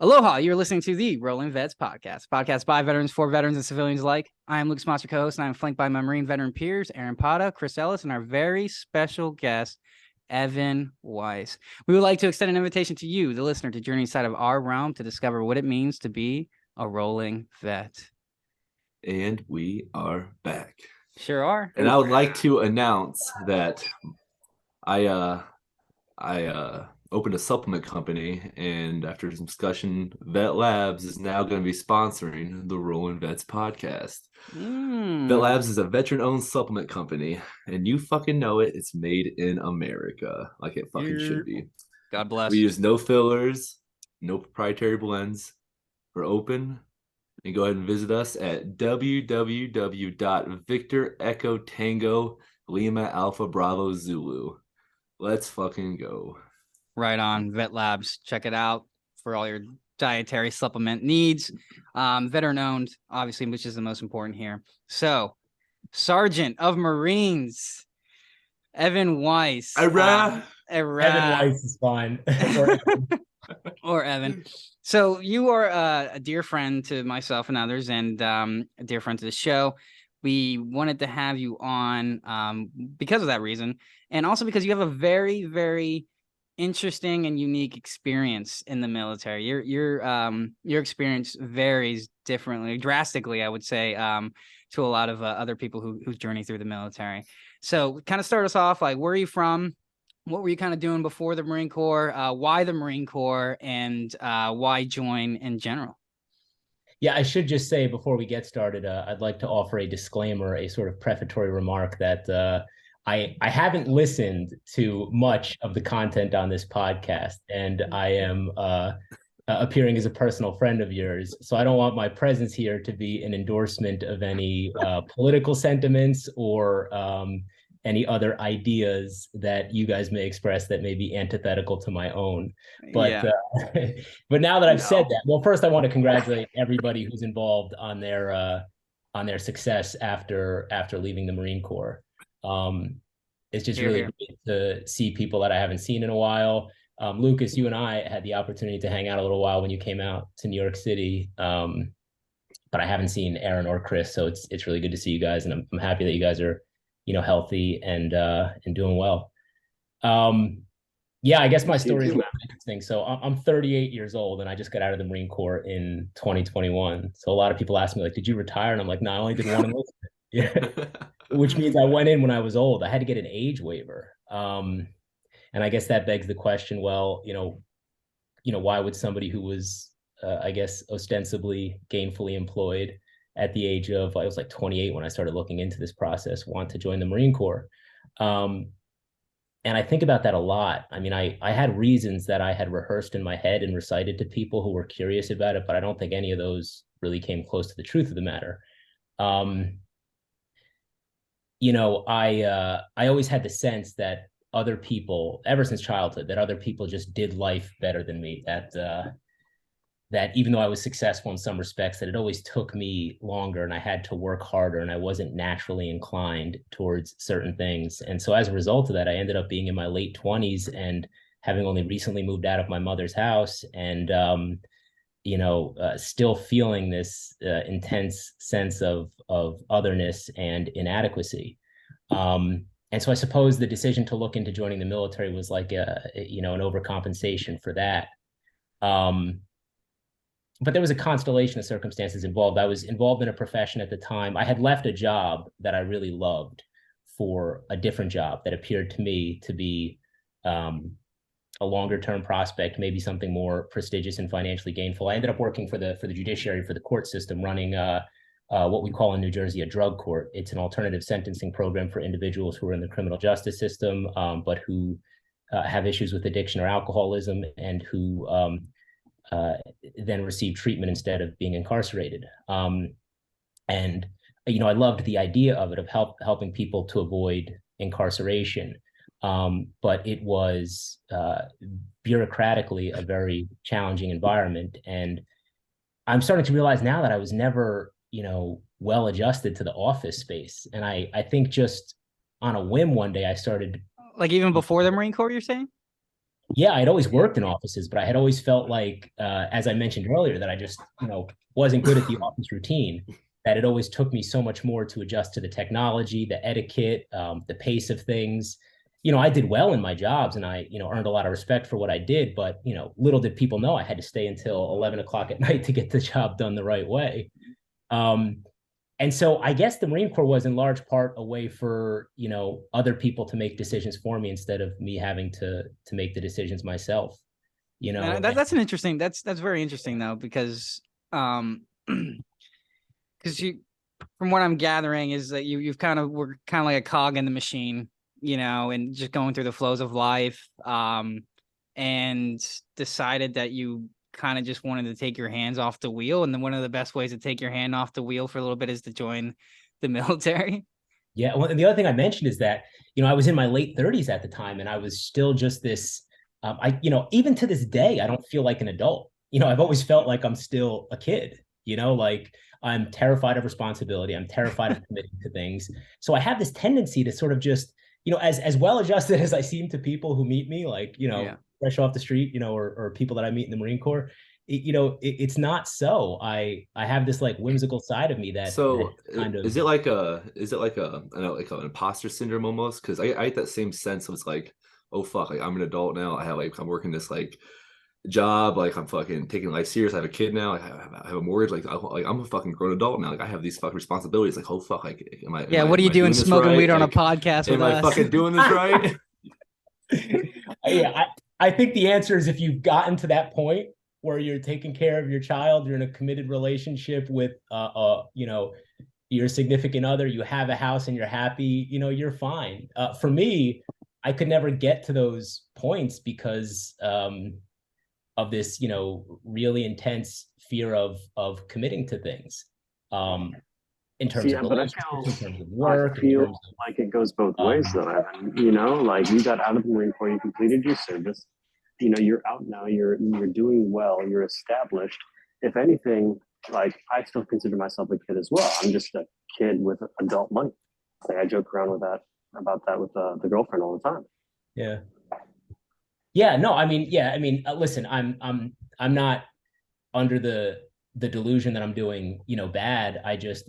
Aloha, you're listening to the Rolling Vets podcast by veterans for veterans and civilians alike. I am Luke's monster co-host, and I'm flanked by my Marine veteran peers, Aaron Pata, Chris Ellis, and our very special guest, Evan Weiss. We would like to extend an invitation to you, the listener, to journey inside of our realm to discover what it means to be a rolling vet. And we are back. Sure are. And I would like to announce that I opened a supplement company, and after some discussion, Vet Labs is now going to be sponsoring the Rolling Vets podcast. Vet Labs is a veteran-owned supplement company, and you fucking know it. It's made in America, like it fucking should be. God bless. We use no fillers, no proprietary blends. We're open. And go ahead and visit us at www.Victor Echo Tango Lima Alpha Bravo Zulu. Let's fucking go. Right on. Vet Labs. Check it out for all your dietary supplement needs. Veteran owned, obviously, which is the most important here. So, Sergeant of Marines, Evan Weiss. Evan Weiss is fine. Or Evan. So you are a dear friend to myself and others, and a dear friend to the show. We wanted to have you on because of that reason, and also because you have a very, very interesting and unique experience in the military. Your experience varies drastically, I would say, to a lot of other people who journey through the military. So kind of start us off, like, where are you from? What were you kind of doing before the Marine Corps? Why the Marine Corps, and why join in general? Yeah, I should just say before we get started, I'd like to offer a disclaimer, a sort of prefatory remark that I haven't listened to much of the content on this podcast, and I am appearing as a personal friend of yours. So I don't want my presence here to be an endorsement of any political sentiments or any other ideas that you guys may express that may be antithetical to my own. But Yeah. but now that I've said that, well, first I want to congratulate everybody who's involved on their success after leaving the Marine Corps. It's just really great to see people that I haven't seen in a while. Lucas, you and I had the opportunity to hang out a little while when you came out to New York City. But I haven't seen Aaron or Chris, so it's really good to see you guys, and I'm happy that you guys are, healthy and doing well. Yeah, I guess my story is interesting. So I'm 38 years old, and I just got out of the Marine Corps in 2021. So a lot of people ask me, like, did you retire? And I'm like, no, I only did one enlistment. Yeah, which means I went in when I was old. I had to get an age waiver. And I guess that begs the question, well, why would somebody who was, I guess, ostensibly gainfully employed at the age of, I was like 28 when I started looking into this process, want to join the Marine Corps? And I think about that a lot. I mean, I had reasons that I had rehearsed in my head and recited to people who were curious about it, but I don't think any of those really came close to the truth of the matter. I always had the sense that other people, ever since childhood, that other people just did life better than me, that even though I was successful in some respects, that it always took me longer and I had to work harder and I wasn't naturally inclined towards certain things. And so as a result of that, I ended up being in my late 20s and having only recently moved out of my mother's house and, still feeling this intense sense of otherness and inadequacy. And so I suppose the decision to look into joining the military was like, an overcompensation for that. But there was a constellation of circumstances involved. I was involved in a profession at the time. I had left a job that I really loved for a different job that appeared to me to be a longer-term prospect, maybe something more prestigious and financially gainful. I ended up working for the judiciary, for the court system, running what we call in New Jersey a drug court. It's an alternative sentencing program for individuals who are in the criminal justice system, but who have issues with addiction or alcoholism, and who then receive treatment instead of being incarcerated. And I loved the idea of it, of helping people to avoid incarceration. But it was bureaucratically a very challenging environment. And I'm starting to realize now that I was never, well adjusted to the office space. And I think just on a whim one day I started. Like even before the Marine Corps, you're saying? Yeah, I'd always worked in offices, but I had always felt like, as I mentioned earlier, that I just, wasn't good at the office routine, that it always took me so much more to adjust to the technology, the etiquette, the pace of things. I did well in my jobs and I, earned a lot of respect for what I did, but, little did people know I had to stay until 11 o'clock at night to get the job done the right way. Um, and so I guess the Marine Corps was in large part a way for, other people to make decisions for me instead of me having to make the decisions myself. That's an interesting, that's very interesting though, because because you, from what I'm gathering, is that you've kind of, were kind of like a cog in the machine, and just going through the flows of life, and decided that you kind of just wanted to take your hands off the wheel. And then one of the best ways to take your hand off the wheel for a little bit is to join the military. Yeah. Well, and the other thing I mentioned is that, I was in my late 30s at the time and I was still just this, even to this day, I don't feel like an adult. I've always felt like I'm still a kid, like I'm terrified of responsibility. I'm terrified of committing to things. So I have this tendency to sort of just, as well adjusted as I seem to people who meet me, like, Yeah. fresh off the street, or people that I meet in the Marine Corps, it's not so. I have this like whimsical side of me that So kind of, is it like I don't know, like an imposter syndrome almost? Because I get that same sense of it's like, oh fuck, like I'm an adult now. I'm working this like job, like I'm fucking taking life serious. I have a kid now. I have a mortgage. I'm a fucking grown adult now. Like I have these fucking responsibilities. Like oh fuck, like Yeah, what are you am I doing this smoking right? weed on a Like, podcast with am I us? fucking doing this right? yeah, I think the answer is if you've gotten to that point where you're taking care of your child, you're in a committed relationship with, your significant other, you have a house and you're happy, you're fine. For me, I could never get to those points because of this, really intense fear of committing to things. In terms of Yeah, but relationships, in terms of I work, in feel terms like it goes both of ways though, Evan. Like you got out of the Marine Corps, you completed your service. You're out now. You're doing well. You're established. If anything, like I still consider myself a kid as well. I'm just a kid with adult money. Like I joke around with that about that with the girlfriend all the time. yeah. Yeah, no, I mean, yeah, I mean, listen, I'm not under the delusion that I'm doing, bad.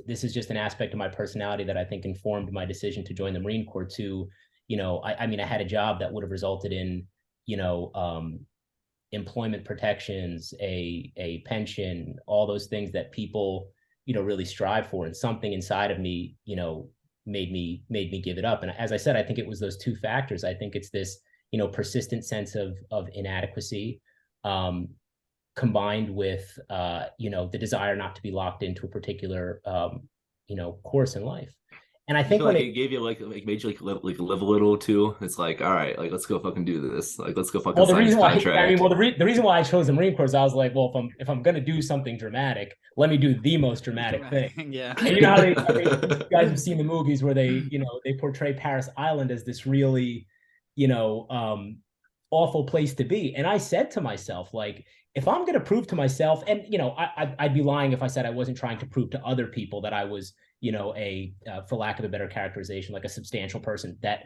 This is just an aspect of my personality that I think informed my decision to join the Marine Corps to, I mean, I had a job that would have resulted in, employment protections, a pension, all those things that people, really strive for. And something inside of me, made me give it up. And as I said, I think it was those two factors. I think it's this, persistent sense of inadequacy, combined with, the desire not to be locked into a particular, course in life. And I think when it gave you like made you like live a little too. It's like, all right, like let's go fucking do this. Like let's go fucking sign this contract. The reason why I chose the Marine Corps is I was like, well, if I'm gonna do something dramatic, let me do the most dramatic thing. Yeah. And you know how you guys have seen the movies where they portray Paris Island as this really, awful place to be. And I said to myself, like, if I'm going to prove to myself, and I'd be lying if I said I wasn't trying to prove to other people that I was, for lack of a better characterization, like a substantial person. That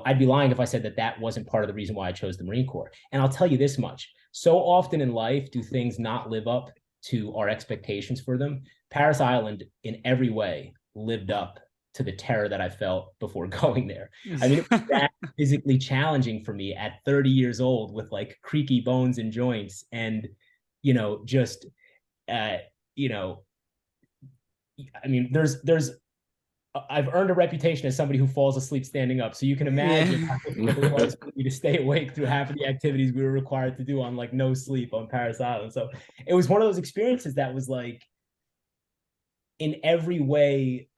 I'd be lying if I said that wasn't part of the reason why I chose the Marine Corps. And I'll tell you this much: so often in life do things not live up to our expectations for them. Paris Island, in every way, lived up to the terror that I felt before going there. I mean, it was that physically challenging for me at 30 years old with like creaky bones and joints and, just, I mean, I've earned a reputation as somebody who falls asleep standing up. So you can imagine how difficult it was for me to stay awake through half of the activities we were required to do on like no sleep on Paris Island. So it was one of those experiences that was like, in every way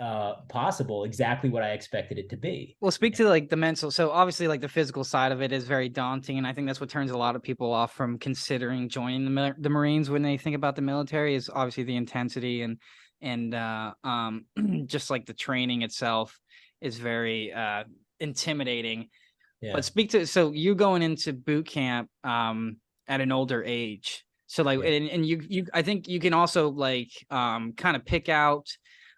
possible, exactly what I expected it to be. Well, speak to like the mental. So obviously like the physical side of it is very daunting. And I think that's what turns a lot of people off from considering joining the Marines when they think about the military, is obviously the intensity and just like the training itself is very intimidating. Yeah. But so you going into boot camp at an older age. So like, yeah. and you, I think you can also like kind of pick out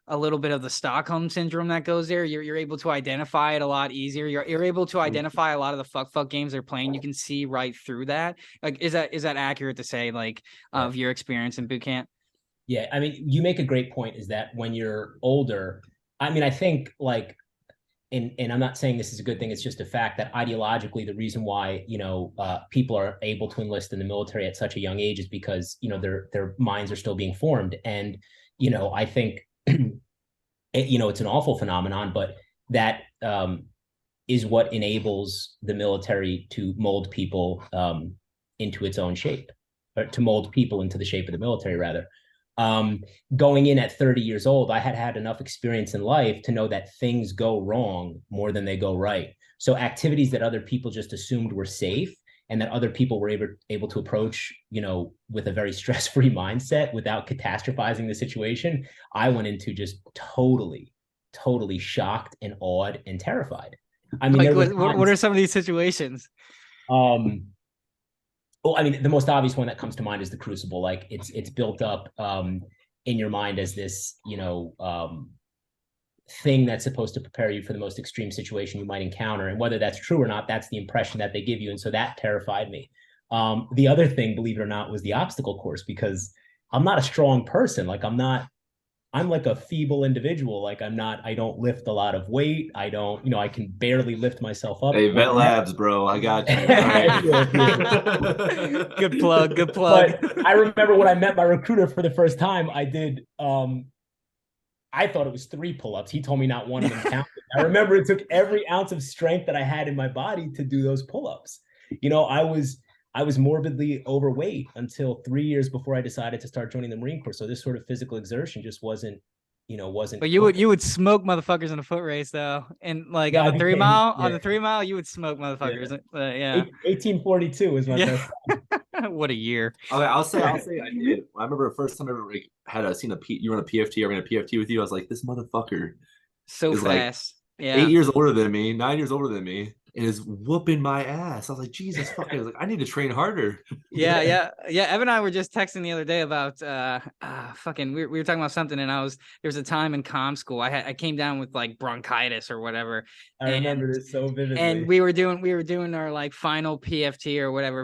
a little bit of the Stockholm syndrome that goes there. You're able to identify it a lot easier. You're able to identify a lot of the fuck games they're playing. You can see right through that. Like, is that accurate to say, like, of your experience in boot camp? Yeah, I mean, you make a great point, is that when you're older, I mean, I think like, and I'm not saying this is a good thing, it's just a fact that ideologically, the reason why, people are able to enlist in the military at such a young age is because, their minds are still being formed. And, I think, it's an awful phenomenon, but that is what enables the military to mold people into its own shape, or to mold people into the shape of the military, rather. Going in at 30 years old, I had enough experience in life to know that things go wrong more than they go right. So activities that other people just assumed were safe and that other people were able to approach, with a very stress-free mindset without catastrophizing the situation, I went into just totally shocked and awed and terrified. I mean, like, what are some of these situations? Well, I mean, the most obvious one that comes to mind is the Crucible. Like, it's built up in your mind as this, thing that's supposed to prepare you for the most extreme situation you might encounter. And whether that's true or not, that's the impression that they give you. And so that terrified me. The other thing, believe it or not, was the obstacle course, because I'm not a strong person. Like, I'm like a feeble individual. Like, I don't lift a lot of weight. I don't, I can barely lift myself up. Hey, Vet Labs, bro. I got you. Good plug. But I remember when I met my recruiter for the first time, I did, I thought it was 3 pull-ups. He told me not one of them counted. I remember it took every ounce of strength that I had in my body to do those pull-ups. I was morbidly overweight until 3 years before I decided to start joining the Marine Corps. So this sort of physical exertion just wasn't. But you would smoke motherfuckers in a foot race though, and like on the 3 mile, on the 3 mile, you would smoke motherfuckers. Yeah. 1842 is my best time. What a year. Okay, I'll say I did. I remember the first time I ever had seen you run a PFT. I ran a PFT with you. I was like, this motherfucker so is fast. Like 8 years older than me, 9 years older than me, and is whooping my ass. I was like, Jesus fucking. I was like, I need to train harder. Yeah. Evan and I were just texting the other day about fucking. We were talking about something, and there was a time in comm school. I came down with like bronchitis or whatever. I remember this so vividly. And we were doing our like final PFT or whatever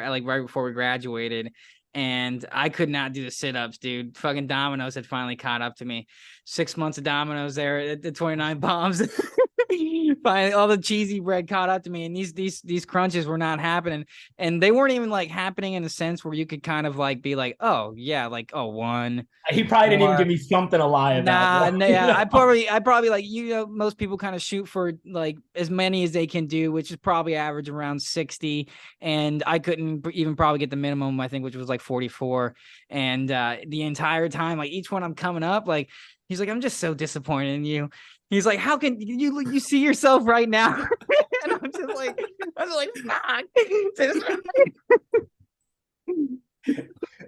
like right before we graduated. And I could not do the sit-ups, dude. Fucking Domino's had finally caught up to me. 6 months of Domino's there at the 29 bombs. Finally, all the cheesy bread caught up to me, and these crunches were not happening, and they weren't even like happening in a sense where you could kind of like be like, oh yeah, like, oh, one. He probably didn't even give me something to lie about. Nah, yeah, I probably like, most people kind of shoot for like as many as they can do, which is probably average around 60, and I couldn't even probably get the minimum, I think, which was like 44, and the entire time, like each one I'm coming up, like he's like, I'm just so disappointed in you. He's like, how can you see yourself right now? And I'm just like, fuck.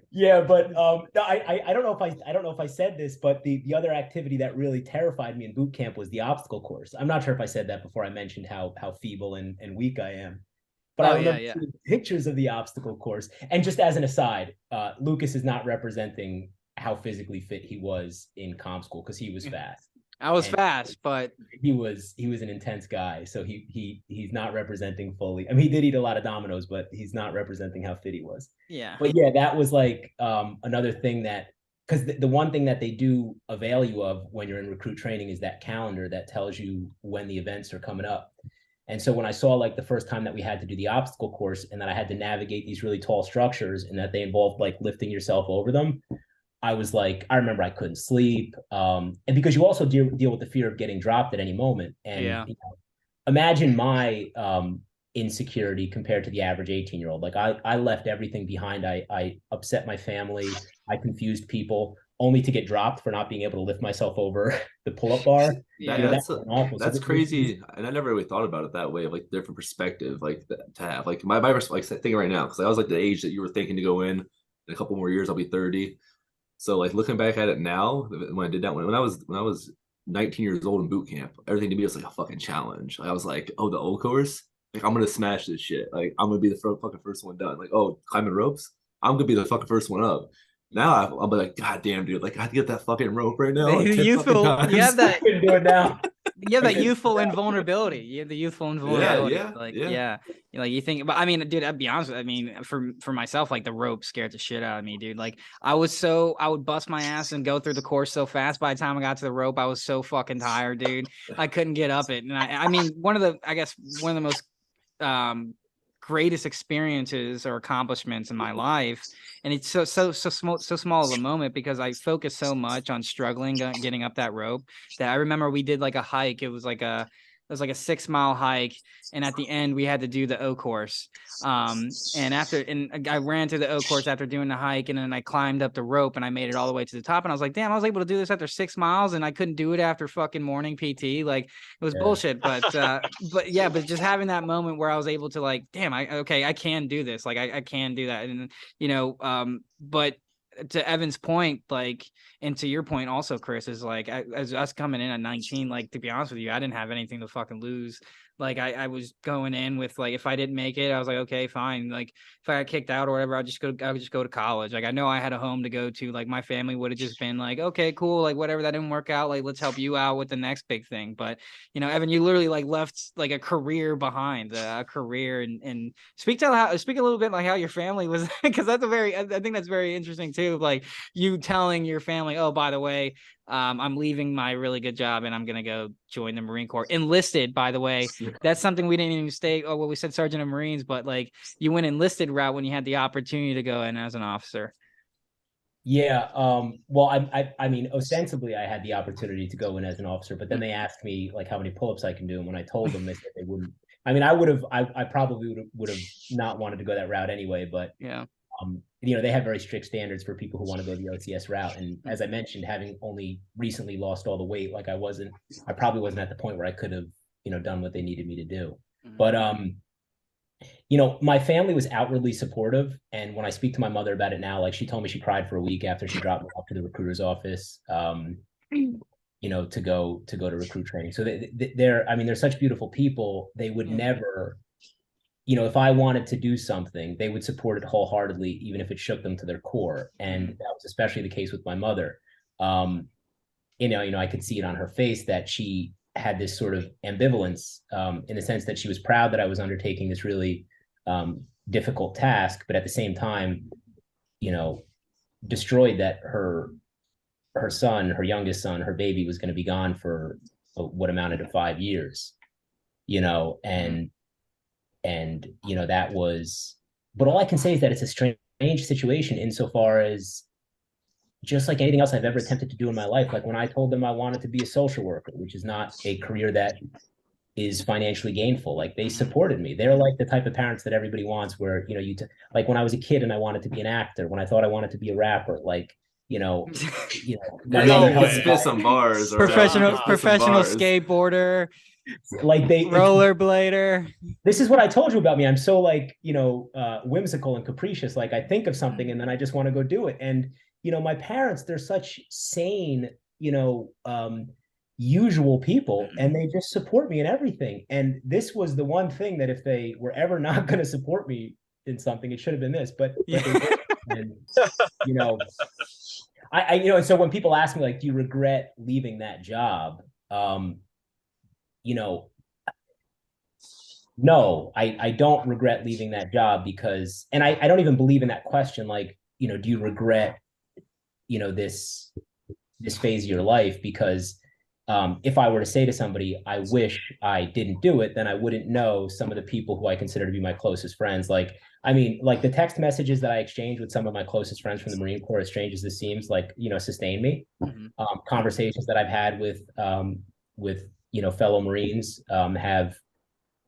Yeah, but I don't know if I said this, but the other activity that really terrified me in boot camp was the obstacle course. I'm not sure if I said that before I mentioned how feeble and weak I am. But I remember seeing pictures of the obstacle course. And just as an aside, Lucas is not representing how physically fit he was in comm school, because he was fast. I was fast, but he was an intense guy. So he's not representing fully. I mean, he did eat a lot of Domino's, but he's not representing how fit he was. Yeah. But yeah, that was like another thing that, because the one thing that they do avail you of when you're in recruit training is that calendar that tells you when the events are coming up. And so when I saw like the first time that we had to do the obstacle course and that I had to navigate these really tall structures and that they involved like lifting yourself over them, I was like, I remember I couldn't sleep. And because you also deal with the fear of getting dropped at any moment. And imagine my insecurity compared to the average 18-year-old. Like I left everything behind. I upset my family. I confused people only to get dropped for not being able to lift myself over the pull-up bar. That's crazy. And I never really thought about it that way, of like different perspective, like to have like my like thinking right now, because I was like the age that you were thinking to go in a couple more years, I'll be 30. So like looking back at it now, when I did that, when I was 19 years old in boot camp, everything to me was like a fucking challenge. Like, I was like, oh, the O course, like I'm gonna smash this shit. Like I'm gonna be the fucking first one done. Like, oh, climbing ropes, I'm gonna be the fucking first one up. Now I'll be like, God damn, dude, like I have to get that fucking rope right now. Like 10 fucking Youthful, you have times. that. couldn't do it now. You have that youthful invulnerability. You have the youthful invulnerability. Yeah, Like, yeah. yeah. Like you think, but I mean, dude, I'll be honest with you, I mean, for myself, like the rope scared the shit out of me, dude. Like I would bust my ass and go through the course so fast. By the time I got to the rope, I was so fucking tired, dude. I couldn't get up it. And I mean, one of the most greatest experiences or accomplishments in my life, and it's so small of a moment because I focused so much on struggling getting up that rope that I remember we did like a hike. It was like a 6 mile hike, and at the end we had to do the O course. And I ran through the O course after doing the hike, and then I climbed up the rope and I made it all the way to the top. And I was like, damn, I was able to do this after 6 miles, and I couldn't do it after fucking morning PT. Like it was bullshit. But but just having that moment where I was able to like, damn, I can do this. Like I can do that. And but to Evan's point, like, and to your point also, Chris, is like, as us coming in at 19, like, to be honest with you, I didn't have anything to fucking lose. Like I was going in with like, if I didn't make it, I was like, okay, fine. Like if I got kicked out or whatever, I would just go to college. Like I know I had a home to go to. Like my family would have just been like, okay, cool. Like whatever, that didn't work out. Like let's help you out with the next big thing. But Evan, you literally like left like a career behind, a career, and speak a little bit like how your family was, because that's I think that's very interesting too. Like you telling your family, oh, by the way, I'm leaving my really good job and I'm gonna go join the Marine Corps. Enlisted, by the way. That's something we didn't even state. Oh, well, we said Sergeant of Marines, but like you went enlisted route when you had the opportunity to go in as an officer. Yeah. Well, I mean, ostensibly, I had the opportunity to go in as an officer, but then they asked me like how many pull-ups I can do, and when I told them, they said they wouldn't. I mean, I probably would have not wanted to go that route anyway. But yeah, they have very strict standards for people who want to go the OCS route. And as I mentioned, having only recently lost all the weight, like I probably wasn't at the point where I could have, done what they needed me to do. But my family was outwardly supportive. And when I speak to my mother about it now, like she told me she cried for a week after she dropped me off to the recruiter's office, to go to recruit training. So they're such beautiful people. They would never, if I wanted to do something, they would support it wholeheartedly, even if it shook them to their core. And that was especially the case with my mother. I could see it on her face that she had this sort of ambivalence, in the sense that she was proud that I was undertaking this really difficult task, but at the same time, destroyed that her son, her youngest son, her baby, was going to be gone for what amounted to 5 years, and that was, but all I can say is that it's a strange situation insofar as, just like anything else I've ever attempted to do in my life, like when I told them I wanted to be a social worker, which is not a career that is financially gainful, like they supported me. They're like the type of parents that everybody wants, where, like when I was a kid and I wanted to be an actor, when I thought I wanted to be a rapper, like, my mother spit some bars, professional skateboarder, like rollerblader. This is what I told you about me. I'm so like, whimsical and capricious. Like I think of something and then I just want to go do it. And my parents, they're such sane, usual people, and they just support me in everything. And this was the one thing that if they were ever not going to support me in something, it should have been this. But they did. And, so when people ask me, like, do you regret leaving that job? No, I don't regret leaving that job, because, and I don't even believe in that question. Like, do you regret, this phase of your life? Because if I were to say to somebody, I wish I didn't do it, then I wouldn't know some of the people who I consider to be my closest friends. Like, I mean, like the text messages that I exchanged with some of my closest friends from the Marine Corps, as strange as this seems, like, sustain me. Conversations that I've had with fellow Marines have,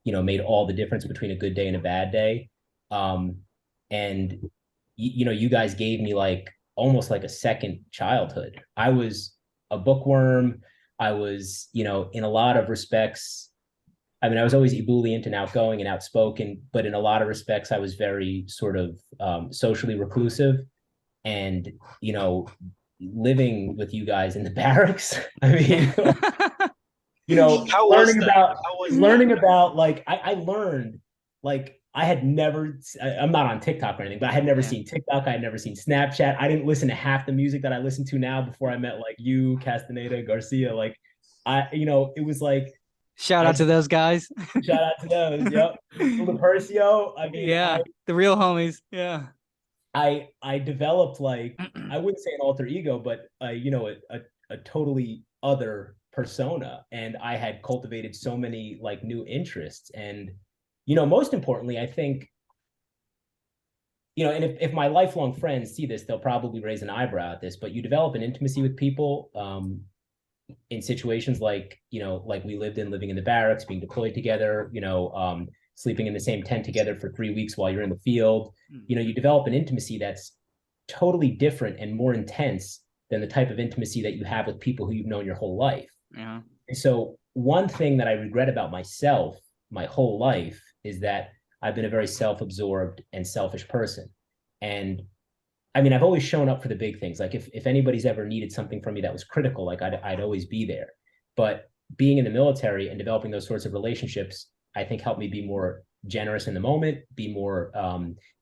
made all the difference between a good day and a bad day. And you guys gave me like almost like a second childhood. I was a bookworm. I was, in a lot of respects, I mean, I was always ebullient and outgoing and outspoken, but in a lot of respects, I was very sort of socially reclusive. And, living with you guys in the barracks, I mean, learning about like, I learned, like, I had never, I'm not on TikTok or anything, but I had never Yeah. seen TikTok. I had never seen Snapchat. I didn't listen to half the music that I listen to now before I met like you, Castaneda, Garcia. Like it was like, Shout out to those guys. shout out to those. Yep. Lupercio. I mean, Yeah, the real homies. Yeah. I developed like, I wouldn't say an alter ego, but a totally other persona. And I had cultivated so many like new interests. And, most importantly, I think, and if my lifelong friends see this, they'll probably raise an eyebrow at this, but you develop an intimacy with people in situations like, like we living in the barracks, being deployed together, sleeping in the same tent together for 3 weeks while you're in the field. You develop an intimacy that's totally different and more intense than the type of intimacy that you have with people who you've known your whole life. Yeah. And so one thing that I regret about myself my whole life is that I've been a very self-absorbed and selfish person. And I mean, I've always shown up for the big things. Like if anybody's ever needed something from me that was critical, like I'd always be there. But being in the military and developing those sorts of relationships, I think helped me be more generous in the moment, be more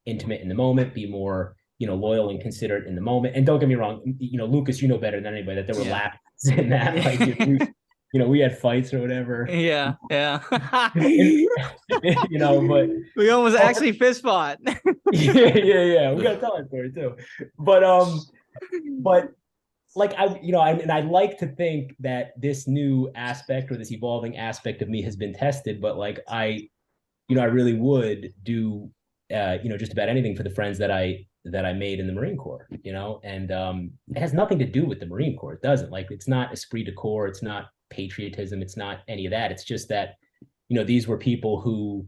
intimate in the moment, be more, loyal and considerate in the moment. And don't get me wrong, Lucas, better than anybody that there were laughs in that. Like, we had fights or whatever. Yeah. But We almost actually fist fought. yeah. We gotta tell that story too. But like I like to think that this new aspect or this evolving aspect of me has been tested, but like I really would do just about anything for the friends that I made in the Marine Corps, and it has nothing to do with the Marine Corps. It doesn't. Like, it's not esprit de corps, it's not patriotism, it's not any of that. It's just that, these were people who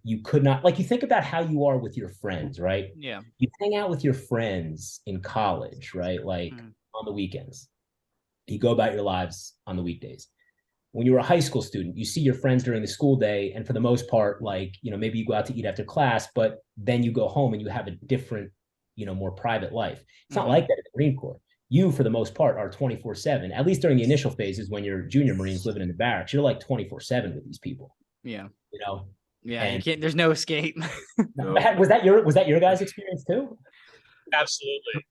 you could not, like, you think about how you are with your friends, right? Yeah. You hang out with your friends in college, right? Like on the weekends. You go about your lives on the weekdays. When you were a high school student, you see your friends during the school day, and for the most part, like, maybe you go out to eat after class, but then you go home and you have a different, more private life. It's not like that in the Marine Corps. You, for the most part, are 24/7, at least during the initial phases when you're junior Marines living in the barracks. You're like 24/7 with these people. Yeah. Yeah, and you can't, there's no escape. No. Was that your guys' experience too? Absolutely.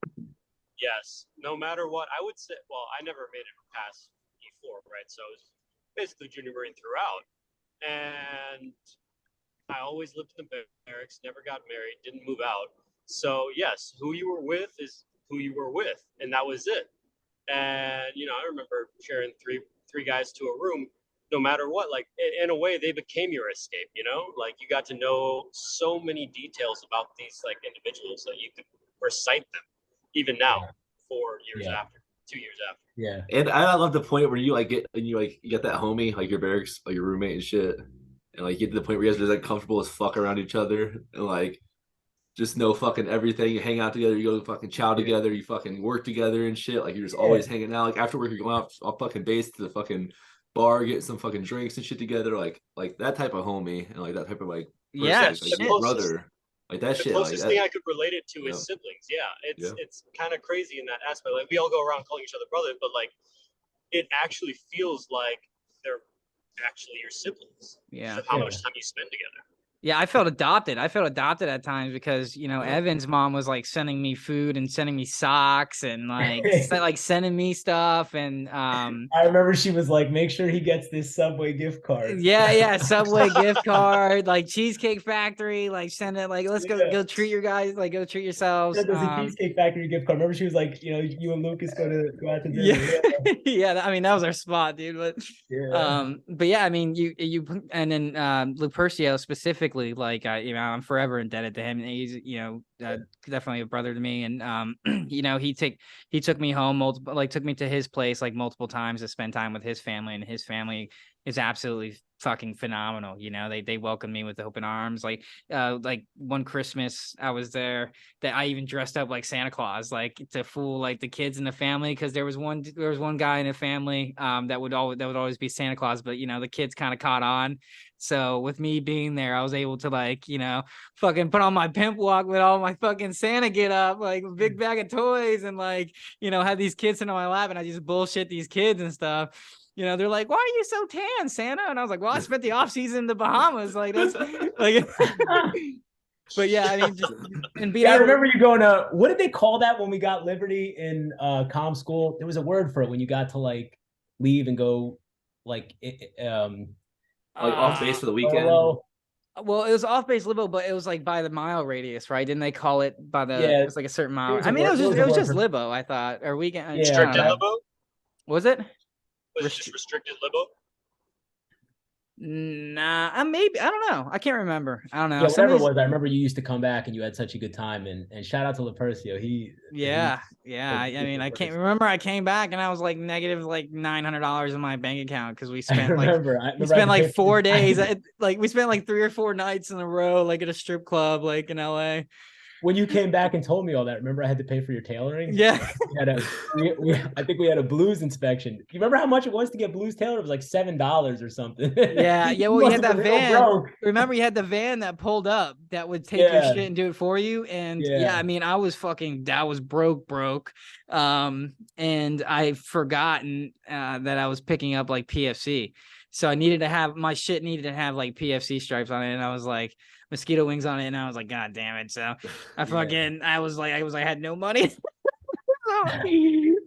Yes. No matter what, I would say, well, I never made it past E4, right? So it was basically junior Marine throughout. And I always lived in the barracks, never got married, didn't move out. So yes, who you were with is who you were with. And that was it. And, I remember sharing three guys to a room, no matter what, like in a way they became your escape, like you got to know so many details about these like individuals that you could recite them even now, 4 years after, 2 years after. Yeah. And I love the point where you get that homie, like your barracks, like your roommate and shit. And like you get to the point where you guys are like comfortable as fuck around each other and like just know fucking everything. You hang out together, you go fucking chow together, you fucking work together and shit. Like you're just always hanging out. Like after work, you're going off fucking base to the fucking bar, getting some fucking drinks and shit together. Like that type of homie and like that type of like person, like your brother. Like that shit. The closest like, thing I could relate it to is siblings. Yeah, it's kind of crazy in that aspect. Like we all go around calling each other brothers, but like it actually feels like they're actually your siblings. Yeah. How much time you spend together. Yeah, I felt adopted. At times because, Evan's mom was like sending me food and sending me socks and like sending me stuff. And I remember she was like, make sure he gets this Subway gift card. Yeah, Subway gift card, like Cheesecake Factory, like send it, like let's go treat your guys, like go treat yourselves. There's a Cheesecake Factory gift card. Remember she was like, you and Lucas go out to dinner. Yeah, I mean that was our spot, dude. But yeah, I mean you and then Lupercio specifically, like I'm forever indebted to him. He's definitely a brother to me, and he took me home took me to his place like multiple times to spend time with his family, and his family is absolutely fucking phenomenal. They welcomed me with open arms. Like one Christmas I was there, that I even dressed up like Santa Claus, like to fool like the kids in the family, because there was one guy in the family that would always be Santa Claus, but the kids kind of caught on. So with me being there, I was able to fucking put on my pimp walk with all my fucking Santa get up, like a big bag of toys, and have these kids sitting on my lap, and I just bullshit these kids and stuff. You know, they're like, "Why are you so tan, Santa?" And I was like, "Well, I spent the off season in the Bahamas." Like that's like, but yeah, I mean, just and being Yeah, I able. remember you going to, what did they call that when we got Liberty in comm school? There was a word for it when you got to like leave and go like Like off base for the weekend. solo. Well, it was off base Libo, but it was like by the mile radius, right? Didn't they call it by the? Yeah. It was like a certain mile. was a I mean, word- there it was was a just word for- Libo. I thought, or weekend. I Yeah. don't Restricted know. libo? Was it? Was it just restricted libo? Nah, maybe I don't know. I can't remember. I don't know. Yeah, Some whatever of it these- was. I remember you used to come back and you had such a good time. And shout out to Lepercio. Yeah. I mean, I can't remember. I came back and I was like negative like $900 in my bank account because we I spent like remember. we spent like 4 days. Like we spent like 3 or 4 nights in a row, like at a strip club, like in LA. When you came back and told me all that, remember I had to pay for your tailoring? Yeah. I think we had a blues inspection. Do you remember how much it was to get blues tailored? It was like $7 or something. Yeah. Well, you had that van. Broke. Remember, you had the van that pulled up that would take your shit and do it for you. And yeah, I mean, I was broke. And I forgotten that I was picking up like PFC. So I needed to have my shit needed to have like PFC stripes on it. And I was like, mosquito wings on it. And I was like, God damn it. So I had no money.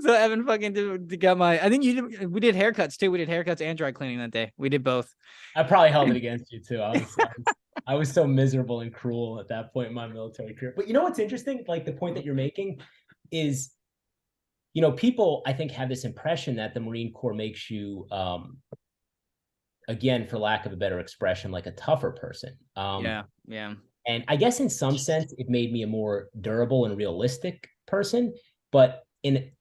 So Evan fucking got my, I think we did haircuts too. We did haircuts and dry cleaning that day. We did both. I probably held it against you too. I was so miserable and cruel at that point in my military career. But you know what's interesting? Like the point that you're making is, you know, people I think have this impression that the Marine Corps makes you, again, for lack of a better expression, like a tougher person. Yeah. And I guess in some sense, it made me a more durable and realistic person. But in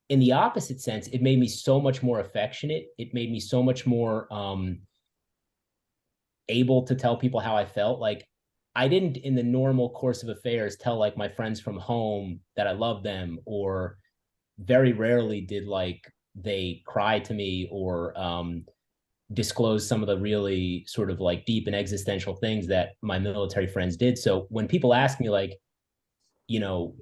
the opposite sense, it made me so much more affectionate. It made me so much more able to tell people how I felt. Like I didn't, in the normal course of affairs, tell like my friends from home that I love them, or very rarely did like they cry to me or disclose some of the really sort of like deep and existential things that my military friends did. So when people ask me like, you know,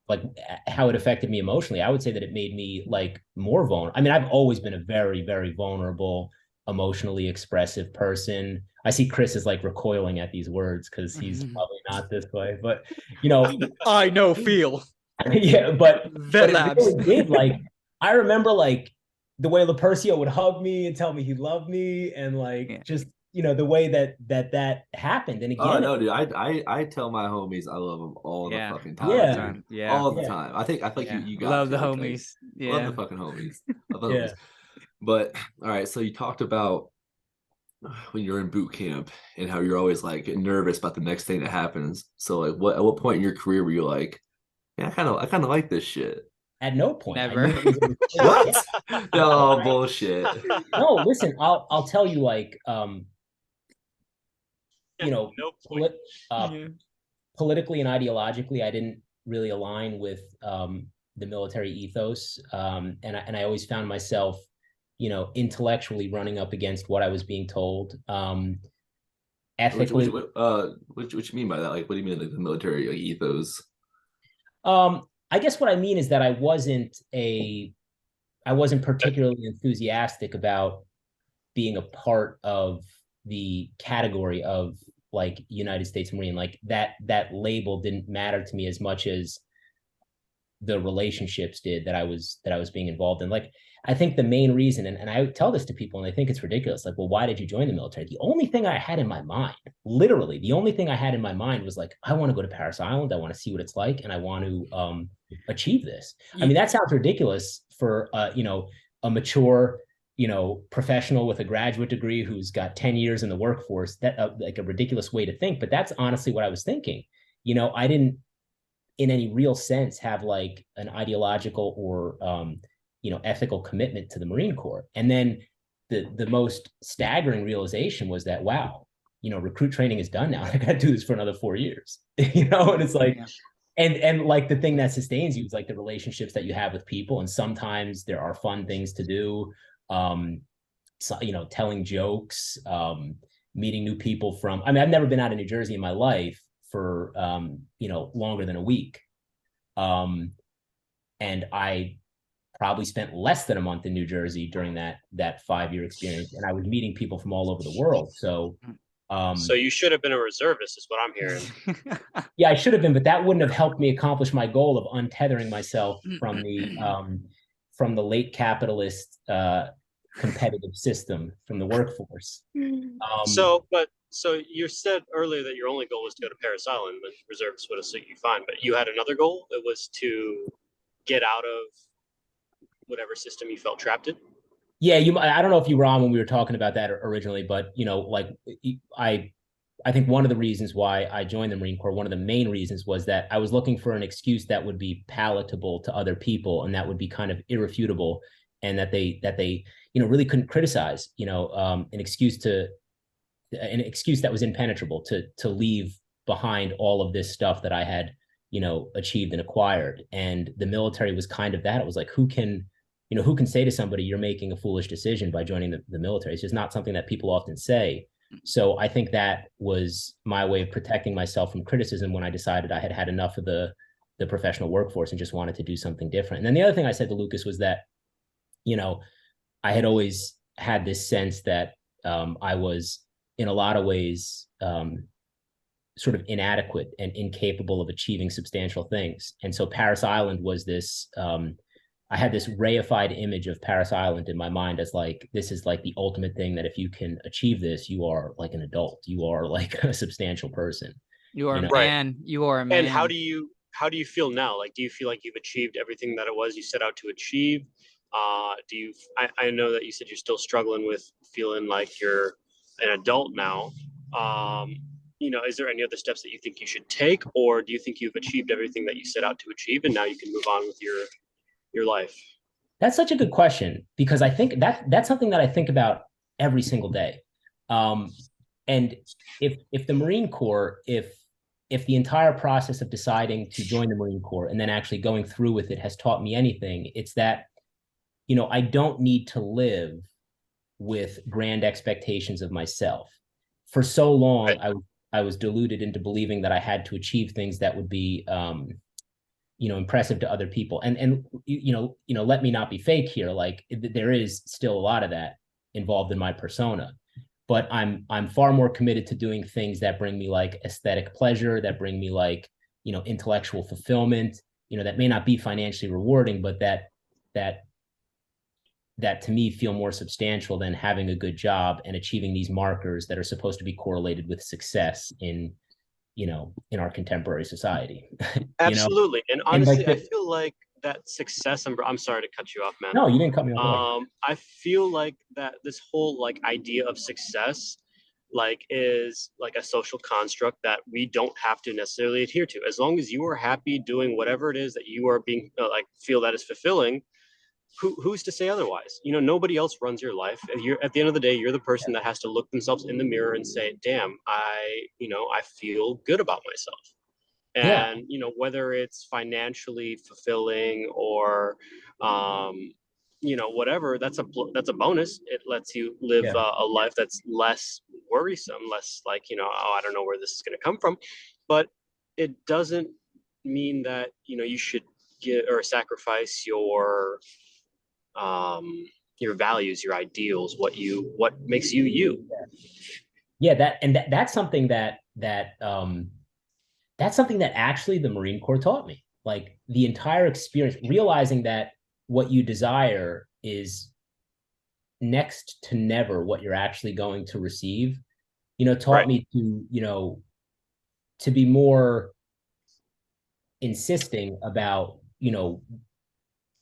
like how it affected me emotionally, I would say that it made me like more vulnerable. I mean, I've always been a very, very vulnerable, emotionally expressive person. I see Chris is like recoiling at these words because he's probably not this way, but you know, I know, feel. Yeah, but it really did, like, I remember like the way Lepercio would hug me and tell me he loved me, and like just, you know, the way that happened. And again, oh no, dude, I tell my homies I love them all the fucking time. Yeah. Dude. All the time. I think you got love the like, homies. Love the fucking homies. Love the Yeah. homies. But all right, so you talked about when you're in boot camp and how you're always like nervous about the next thing that happens. So like at what point in your career were you like, yeah, I kind of like this shit? At no point. Never. What? No, bullshit. No, listen, I'll tell you, like, you know, No point. politically and ideologically, I didn't really align with the military ethos, and I always found myself, you know, intellectually running up against what I was being told. Ethically, What you mean by that? Like, what do you mean, like the military like, ethos? I guess what I mean is that I wasn't particularly enthusiastic about being a part of the category of like United States Marine. Like that label didn't matter to me as much as the relationships did that I was being involved in. Like, I think the main reason, and I tell this to people and they think it's ridiculous, like, well, why did you join the military? The only thing I had in my mind, literally, the only thing I had in my mind was like, I want to go to Paris Island. I want to see what it's like. And I want to achieve this. I mean, that sounds ridiculous for, you know, a mature, you know, professional with a graduate degree who's got 10 years in the workforce. That like a ridiculous way to think, but that's honestly what I was thinking. You know, I didn't in any real sense have like an ideological or you know, ethical commitment to the Marine Corps. And then the most staggering realization was that, wow, you know, recruit training is done now. I got to do this for another 4 years, you know? And it's like, and like the thing that sustains you is like the relationships that you have with people. And sometimes there are fun things to do. So, you know, telling jokes, meeting new people from, I mean, I've never been out of New Jersey in my life for, you know, longer than a week. And I probably spent less than a month in New Jersey during that 5-year experience, and I was meeting people from all over the world. So so you should have been a reservist, is what I'm hearing. yeah, I should have been, but that wouldn't have helped me accomplish my goal of untethering myself from the late capitalist competitive system, from the workforce. So you said earlier that your only goal was to go to Paris Island, but reservists would have suited you fine. But you had another goal. It was to get out of whatever system you felt trapped in. Yeah, I don't know if you were on when we were talking about that originally, but like I think one of the reasons why I joined the Marine Corps, one of the main reasons, was that I was looking for an excuse that would be palatable to other people and that would be kind of irrefutable, and that they really couldn't criticize. An excuse that was impenetrable to leave behind all of this stuff that I had achieved and acquired. And the military was kind of that. It was like, who can say to somebody you're making a foolish decision by joining the military? It's just not something that people often say. So I think that was my way of protecting myself from criticism when I decided I had had enough of the professional workforce and just wanted to do something different. And then the other thing I said to Lucas was that, I had always had this sense that I was in a lot of ways sort of inadequate and incapable of achieving substantial things. And so Paris Island was this, I had this reified image of Paris Island in my mind as like, this is like the ultimate thing, that if you can achieve this, you are like an adult, you are like a substantial person. You are a man. You are a man. And how do you feel now? Like, do you feel like you've achieved everything that it was you set out to achieve? I know that you said you're still struggling with feeling like you're an adult now. Is there any other steps that you think you should take, or do you think you've achieved everything that you set out to achieve and now you can move on with your life? That's such a good question, because I think that's something that I think about every single day. And if the Marine Corps, if the entire process of deciding to join the Marine Corps and then actually going through with it has taught me anything, it's that, I don't need to live with grand expectations of myself. For so long, right. I was deluded into believing that I had to achieve things that would be impressive to other people. And let me not be fake here. Like, there is still a lot of that involved in my persona, but I'm far more committed to doing things that bring me like aesthetic pleasure, that bring me like, intellectual fulfillment, that may not be financially rewarding, but that to me feel more substantial than having a good job and achieving these markers that are supposed to be correlated with success in our contemporary society. Absolutely. And honestly, I feel like that success, I'm sorry to cut you off, man. No, you didn't cut me off. I feel like that this whole like idea of success is like a social construct that we don't have to necessarily adhere to. As long as you are happy doing whatever it is that you are being feel that is fulfilling, who's to say otherwise? Nobody else runs your life. You're, at the end of the day, you're the person that has to look themselves in the mirror and say, damn, I feel good about myself. And, whether it's financially fulfilling or, whatever, that's a bonus. It lets you live a life that's less worrisome, less like, I don't know where this is going to come from. But it doesn't mean that, you should get or sacrifice your values, your ideals, what makes you. That's something that's something that actually the Marine Corps taught me. Like, the entire experience, realizing that what you desire is next to never what you're actually going to receive, taught me to be more insisting about,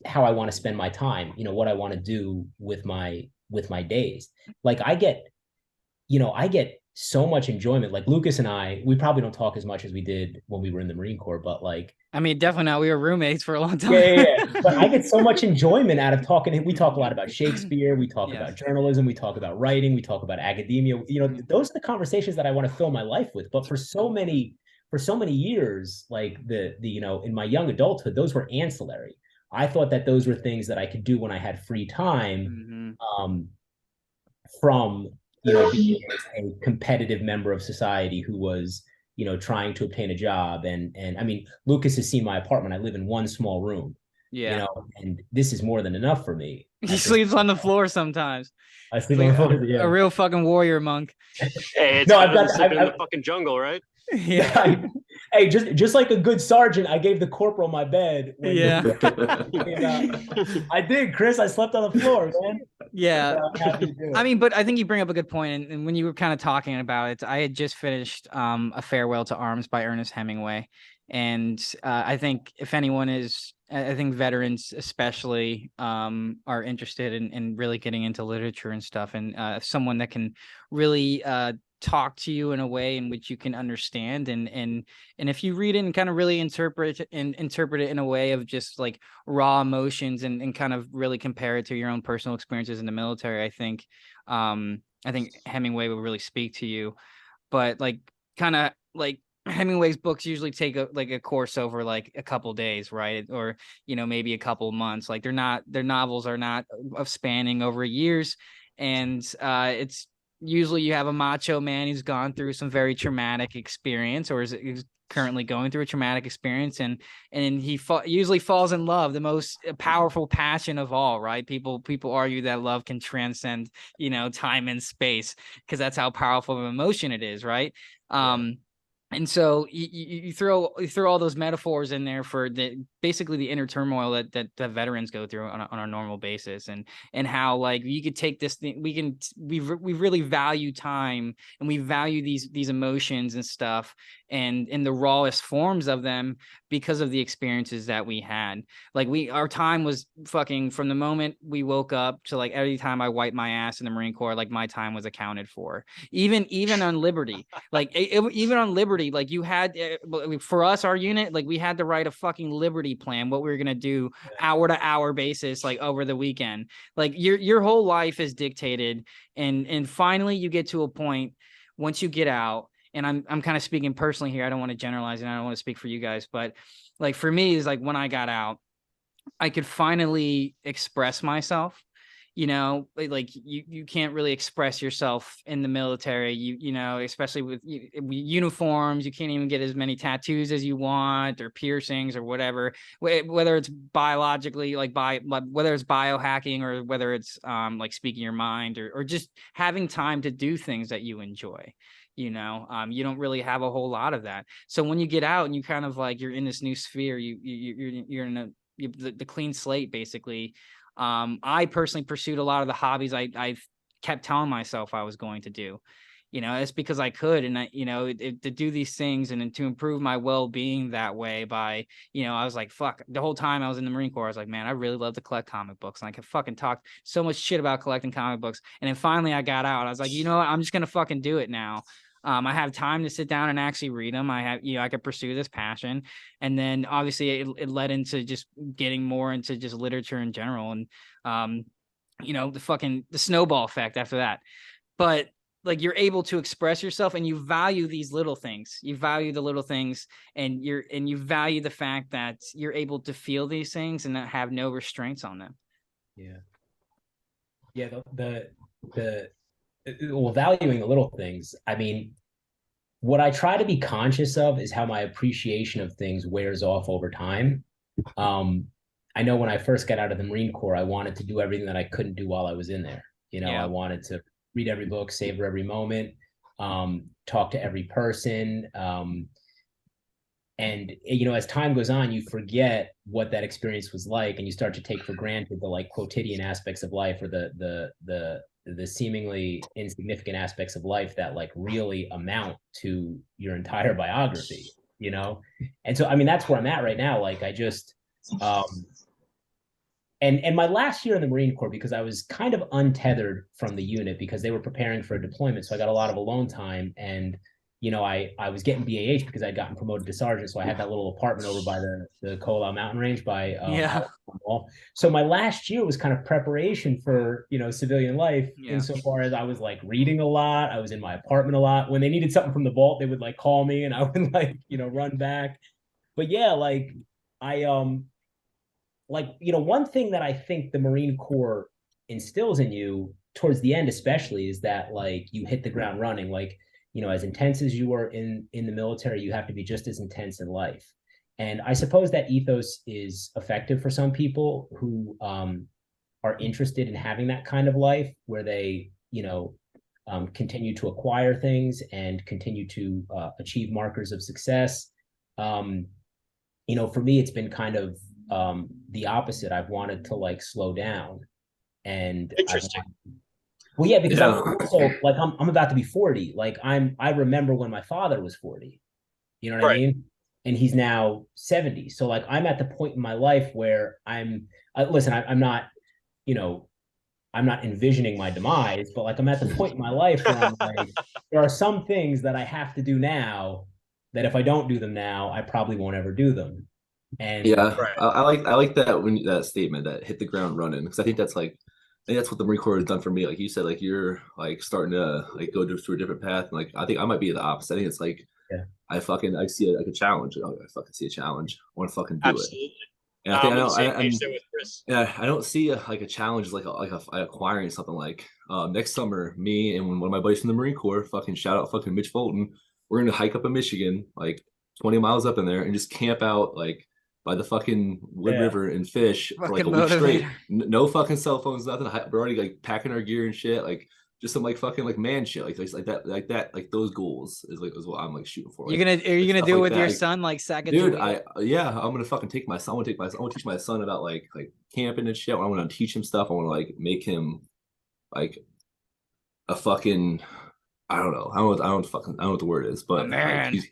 how I want to spend my time, what I want to do with my days. Like, I get so much enjoyment. Like, Lucas and I, we probably don't talk as much as we did when we were in the Marine Corps, but like, I mean, definitely not. We were roommates for a long time. Yeah. But I get so much enjoyment out of talking. We talk a lot about Shakespeare. We talk about journalism. We talk about writing. We talk about academia. Those are the conversations that I want to fill my life with. But for so many years, like in my young adulthood, those were ancillary. I thought that those were things that I could do when I had free time, from being a competitive member of society who was trying to obtain a job. And I mean, Lucas has seen my apartment. I live in one small room. Yeah. You know, and this is more than enough for me. He sleeps on the floor sometimes. I sleep on the floor. Yeah. A real fucking warrior monk. Hey, it's No, better I've got- than sleeping in I've- the fucking jungle, right? Yeah. Hey, just like a good sergeant, I gave the corporal my bed. When Yeah. I did, Chris. I slept on the floor, man. Yeah. Happy to do it. I mean, but I think you bring up a good point, and when you were kind of talking about it, I had just finished A Farewell to Arms by Ernest Hemingway, and I think if anyone is, I think veterans especially are interested in really getting into literature and stuff, and someone that can really talk to you in a way in which you can understand, and if you read it and kind of really interpret it in a way of just like raw emotions and kind of really compare it to your own personal experiences in the military, I think Hemingway will really speak to you. But like kind of like Hemingway's books usually take a course over like a couple days, right? Or, you know, maybe a couple months. Like their novels are not of spanning over years. And it's usually you have a macho man who's gone through some very traumatic experience, or is currently going through a traumatic experience, and he usually falls in love, the most powerful passion of all, right? People argue that love can transcend, you know, time and space, because that's how powerful of an emotion it is, right? And so you throw all those metaphors in there for basically the inner turmoil that veterans go through on a normal basis, and how like you could take this thing, we really value time, and we value these emotions and stuff, and in the rawest forms of them, because of the experiences that we had. Like our time was fucking, from the moment we woke up to like every time I wiped my ass in the Marine Corps, like my time was accounted for. Even on Liberty, like even on Liberty, like you had, for us, our unit, like we had to write a fucking Liberty plan, what we were gonna do hour to hour basis, like over the weekend. Like your whole life is dictated, and finally you get to a point once you get out. And I'm kind of speaking personally here. I don't want to generalize, and I don't want to speak for you guys, but like for me is like when I got out, I could finally express myself. You know, like you can't really express yourself in the military, you know, especially with uniforms. You can't even get as many tattoos as you want, or piercings, or whatever, whether it's biologically, like whether it's biohacking, or whether it's like speaking your mind, or just having time to do things that you enjoy. You know, you don't really have a whole lot of that. So when you get out and you kind of like, you're in this new sphere, you're in the clean slate, basically. I personally pursued a lot of the hobbies I've kept telling myself I was going to do. You know, it's because I could, and you know, to do these things and to improve my well-being that way by, you know, I was like, fuck, the whole time I was in the Marine Corps, I was like, man, I really love to collect comic books, and I could fucking talk so much shit about collecting comic books. And then finally I got out. I was like, you know what, I'm just gonna fucking do it now. I have time to sit down and actually read them. I have, you know, I could pursue this passion. And then obviously it led into just getting more into just literature in general. And, you know, the snowball effect after that. But like, you're able to express yourself, and you value these little things. You value the little things, and you value the fact that you're able to feel these things and not have no restraints on them. Yeah. Well, valuing the little things. I mean, what I try to be conscious of is how my appreciation of things wears off over time. I know when I first got out of the Marine Corps, I wanted to do everything that I couldn't do while I was in there. You know, I wanted to read every book, savor every moment, talk to every person. And, you know, as time goes on, you forget what that experience was like, and you start to take for granted the like quotidian aspects of life, or the seemingly insignificant aspects of life that like really amount to your entire biography, you know? And so, I mean, that's where I'm at right now. Like I just, and my last year in the Marine Corps, because I was kind of untethered from the unit because they were preparing for a deployment. So I got a lot of alone time, and, you know, I was getting BAH because I'd gotten promoted to sergeant. So I had that little apartment over by the Kola Mountain Range by, so my last year was kind of preparation for, you know, civilian life, insofar as I was like reading a lot. I was in my apartment a lot. When they needed something from the vault, they would like call me, and I would like, you know, run back. But yeah, like you know, one thing that I think the Marine Corps instills in you towards the end, especially, is that like you hit the ground running. Like, you know, as intense as you are in the military, you have to be just as intense in life. And I suppose that ethos is effective for some people who are interested in having that kind of life where they, continue to acquire things and continue to achieve markers of success. For me, it's been kind of the opposite. I've wanted to like slow down, and Interesting. well, yeah, because Yeah. I'm also like I'm about to be 40. Like I remember when my father was 40. You know what I Right. mean? And he's now 70. So like I'm at the point in my life where listen, I'm not, I'm not envisioning my demise, but like I'm at the point in my life where I'm like, there are some things that I have to do now that if I don't do them now, I probably won't ever do them. And Yeah, Right. I like that that statement, that hit the ground running, because I think that's like, I think that's what the Marine Corps has done for me. Like you said, like you're like starting to like go through a different path. And like I think I might be the opposite. I think it's like yeah, I see it like a challenge. I fucking see a challenge. I want to fucking do it. Absolutely. And I think I'm I on the know same page there with Chris. yeah, I don't see like a challenge like acquiring something like next summer, me and one of my buddies from the Marine Corps, fucking shout out fucking Mitch Fulton, we're gonna hike up in Michigan, like 20 miles up in there, and just camp out like by the fucking Wood yeah. River and fish for like a Fucking week straight. motivator. No fucking cell phones, nothing. We're already like packing our gear and shit, like just some like fucking like man shit, like that, like those goals is what I'm like shooting for. Are you Like gonna stuff do it like with that. your Like, son, like dude, Sacagawea? yeah, I'm gonna fucking take my son. I want to teach my son about like camping and shit. I want to teach him stuff. I want to like make him like a fucking, I don't know what the word is, A but like man. he's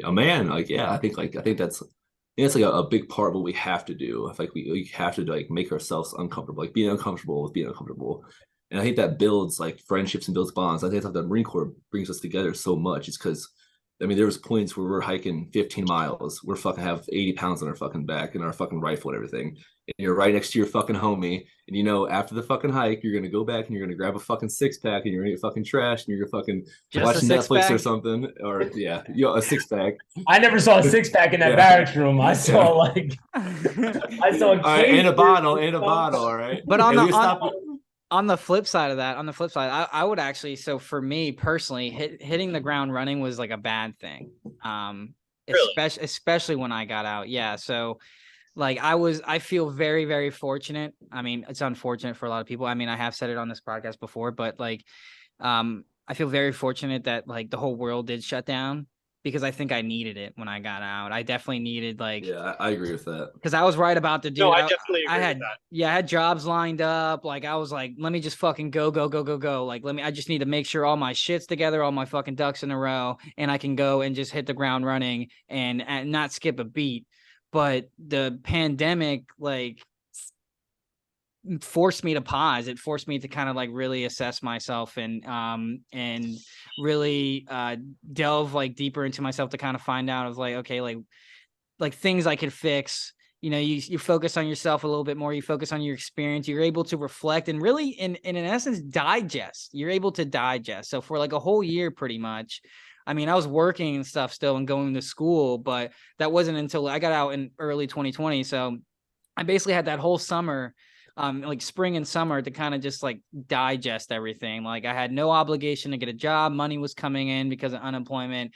a man. Like yeah, I think that's like a big part of what we have to do. I think we have to like make ourselves uncomfortable, like being uncomfortable with being uncomfortable. And I think that builds like friendships and builds bonds. I think that's how the Marine Corps brings us together so much. It's because I mean, there was points where we're hiking 15 miles. We're fucking have 80 pounds on our fucking back and our fucking rifle and everything. And you're right next to your fucking homie. And after the fucking hike, you're gonna go back and you're gonna grab a fucking 6-pack and you're gonna get fucking trashed and you're gonna fucking Just watch a six Netflix or pack? something. Or yeah, a 6-pack. I never saw a 6-pack in that Yeah. barracks room. I saw Yeah. like I saw All right, and a bottle, and and a bottle, all right. But on And the we stop. on the flip side of that, I would actually, so for me personally, hitting the ground running was like a bad thing. Really? Especially when I got out. Yeah. So like I feel very, very fortunate. I mean, it's unfortunate for a lot of people. I mean, I have said it on this podcast before, but like, I feel very fortunate that like the whole world did shut down because I think I needed it when I got out. I definitely needed like, Yeah, I agree with that. because I was right about the dude. No, I definitely I agree had with that. yeah, I had jobs lined up. Like I was like, let me just fucking go. Like I just need to make sure all my shit's together, all my fucking ducks in a row, and I can go and just hit the ground running and not skip a beat. But the pandemic like forced me to pause. It forced me to kind of like really assess myself and really delve like deeper into myself to kind of find out of like, okay, like things I could fix. You focus on yourself a little bit more. You focus on your experience. You're able to reflect and really, in essence, digest. You're able to digest. So for like a whole year, pretty much. I mean, I was working and stuff still and going to school, but that wasn't until I got out in early 2020. So I basically had that whole summer, like spring and summer, to kind of just like digest everything. Like I had no obligation to get a job. Money was coming in because of unemployment.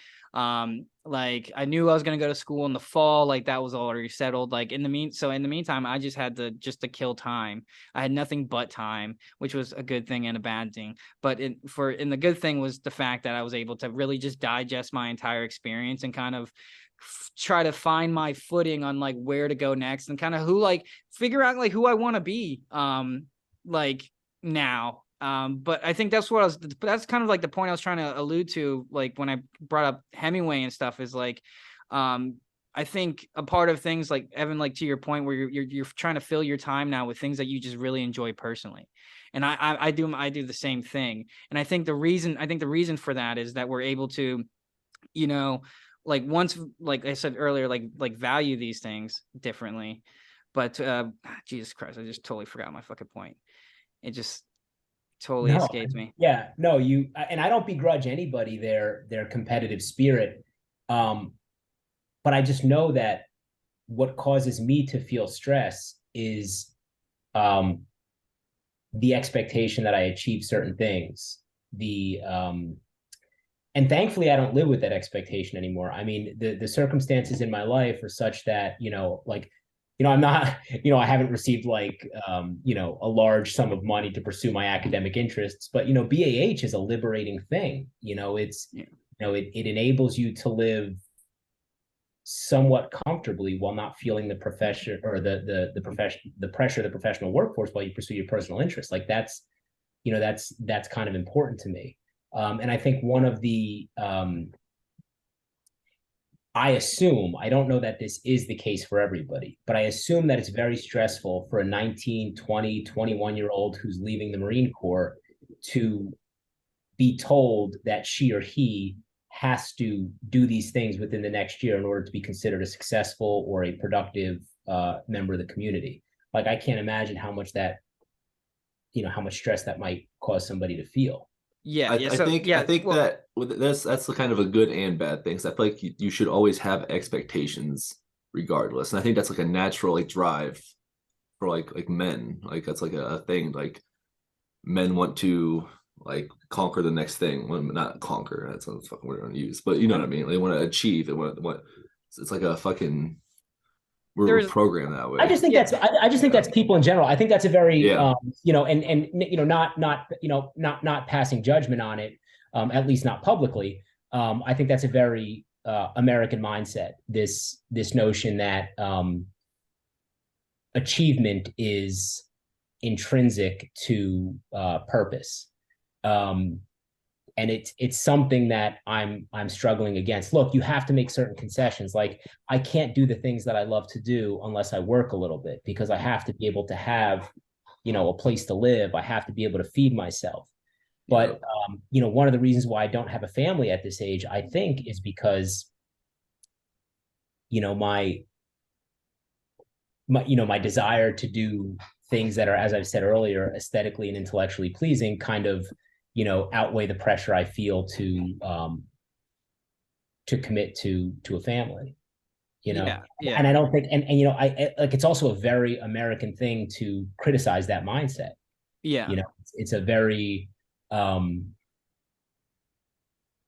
Like I knew I was going to go to school in the fall. Like that was already settled. Like in the meantime, I just had to kill time. I had nothing but time, which was a good thing and a bad thing. But the good thing was the fact that I was able to really just digest my entire experience and kind of try to find my footing on like where to go next and kind of figure out like who I want to be like now. But I think that's kind of like the point I was trying to allude to, like when I brought up Hemingway and stuff, is like I think a part of things like Evan, like to your point where you're trying to fill your time now with things that you just really enjoy personally. And I do the same thing. And I think the reason for that is that we're able to, like once, like I said earlier, like value these things differently. But Jesus Christ, I just totally forgot my fucking point. It just totally escaped me. Yeah, no, and I don't begrudge anybody their competitive spirit. But I just know that what causes me to feel stress is the expectation that I achieve certain things. and thankfully I don't live with that expectation anymore. I mean, the circumstances in my life are such that, like, I'm not, I haven't received like, a large sum of money to pursue my academic interests, but, BAH is a liberating thing. It enables you to live somewhat comfortably while not feeling the profession or the profession, the pressure of the professional workforce while you pursue your personal interests. Like that's kind of important to me. And I think one of the, I assume, I don't know that this is the case for everybody, but I assume that it's very stressful for a 19, 20, 21-year-old who's leaving the Marine Corps to be told that she or he has to do these things within the next year in order to be considered a successful or a productive member of the community. Like, I can't imagine how much that, how much stress that might cause somebody to feel. Yeah, I think that that's the kind of a good and bad thing. So I feel like you should always have expectations regardless, and I think that's like a natural like drive for like men. Like that's like a thing. Like men want to like conquer the next thing. Well, not conquer. That's not the fucking word I want to use, but you know what I mean. They want to achieve. They want it's like a fucking. We're programmed that way. I just think that's people in general. I think that's a very not passing judgment on it, at least not publicly. I think that's a very American mindset. This notion that achievement is intrinsic to purpose. And it's something that I'm struggling against. Look, you have to make certain concessions. Like, I can't do the things that I love to do unless I work a little bit, because I have to be able to have, a place to live. I have to be able to feed myself. But one of the reasons why I don't have a family at this age, I think, is because, my desire to do things that are, as I've said earlier, aesthetically and intellectually pleasing kind of, outweigh the pressure I feel to commit to a family, Yeah. And I don't think, and I like, it's also a very American thing to criticize that mindset. Yeah. It's a very, I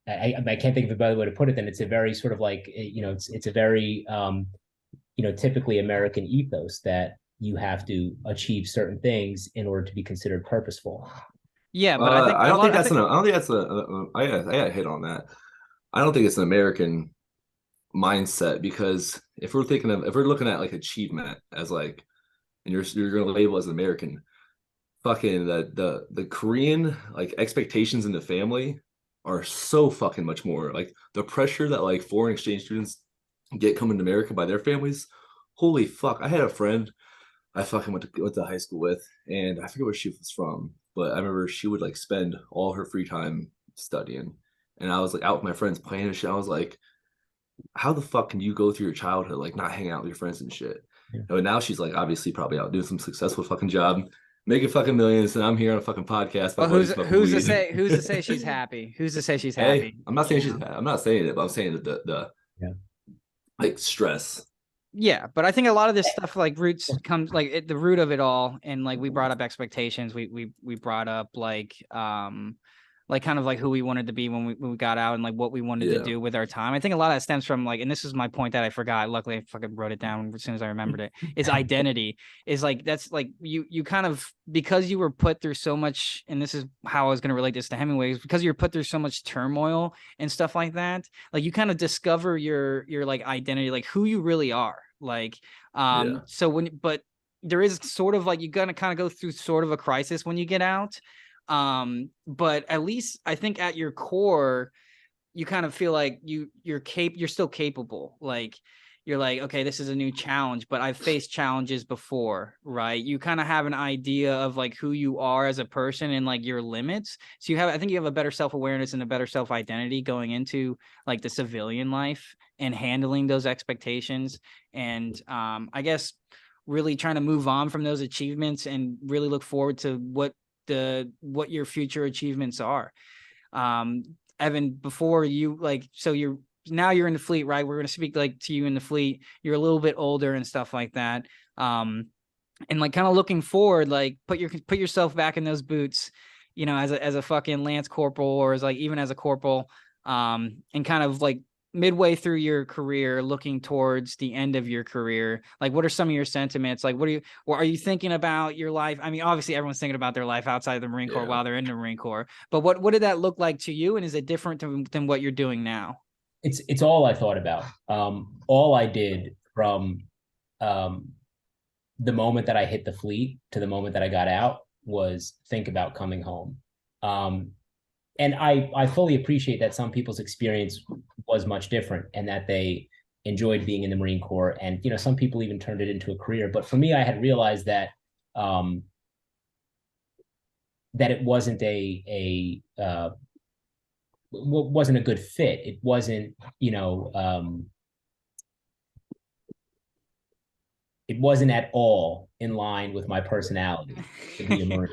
can't think of a better way to put it than it's a very sort of like, it's a very, typically American ethos that you have to achieve certain things in order to be considered purposeful. Yeah, but I think I don't think that's I gotta hit on that. I don't think it's an American mindset, because if we're looking at like achievement as like, and you're gonna label as an American, fucking the Korean like expectations in the family are so fucking much more. Like the pressure that like foreign exchange students get coming to America by their families. Holy fuck. I had a friend I fucking went to high school with, and I forget where she was from, but I remember she would like spend all her free time studying, and I was like out with my friends playing and shit. I was like, how the fuck can you go through your childhood like not hanging out with your friends and shit? Yeah. And now she's like obviously probably out doing some successful fucking job, making fucking millions, and I'm here on a fucking podcast. Well, who's to say she's happy? Who's to say she's happy? Hey, I'm not saying I'm not saying it, but I'm saying that the like stress. Yeah, but I think a lot of this stuff like roots comes like the root of it all, and like we brought up expectations. We brought up like kind of like who we wanted to be when we got out, and like what we wanted to do with our time. I think a lot of that stems from like, and this is my point that I forgot. Luckily, I fucking wrote it down as soon as I remembered it. Is identity. Is like that's like you kind of, because you were put through so much, and this is how I was going to relate this to Hemingway, because you're put through so much turmoil and stuff like that. Like you kind of discover your like identity, like who you really are. Like so but there is sort of like, you're gonna kind of go through sort of a crisis when you get out. But at least I think at your core, you kind of feel like you're still capable. Like you're like, okay, this is a new challenge, but I've faced challenges before, right? You kind of have an idea of like who you are as a person and like your limits. So I think you have a better self-awareness and a better self-identity going into like the civilian life and handling those expectations. And I guess really trying to move on from those achievements and really look forward to what your future achievements are. Evan, before you like, so you're in the fleet, right? We're going to speak like to you in the fleet. You're a little bit older and stuff like that. And like kind of looking forward, like put yourself back in those boots, as a fucking lance corporal, or as like even as a corporal. and kind of like midway through your career, looking towards the end of your career, like what are some of your sentiments? Like, what are you thinking about your life? I mean, obviously everyone's thinking about their life outside of the Marine Corps while they're in the Marine Corps, but what did that look like to you? And is it different than what you're doing now? It's all I thought about. All I did from the moment that I hit the fleet to the moment that I got out was think about coming home. And I fully appreciate that some people's experience was much different and that they enjoyed being in the Marine Corps. And, you know, some people even turned it into a career. But for me, I had realized that that it wasn't wasn't a good fit. It wasn't, you know, it wasn't at all in line with my personality to be a Marine.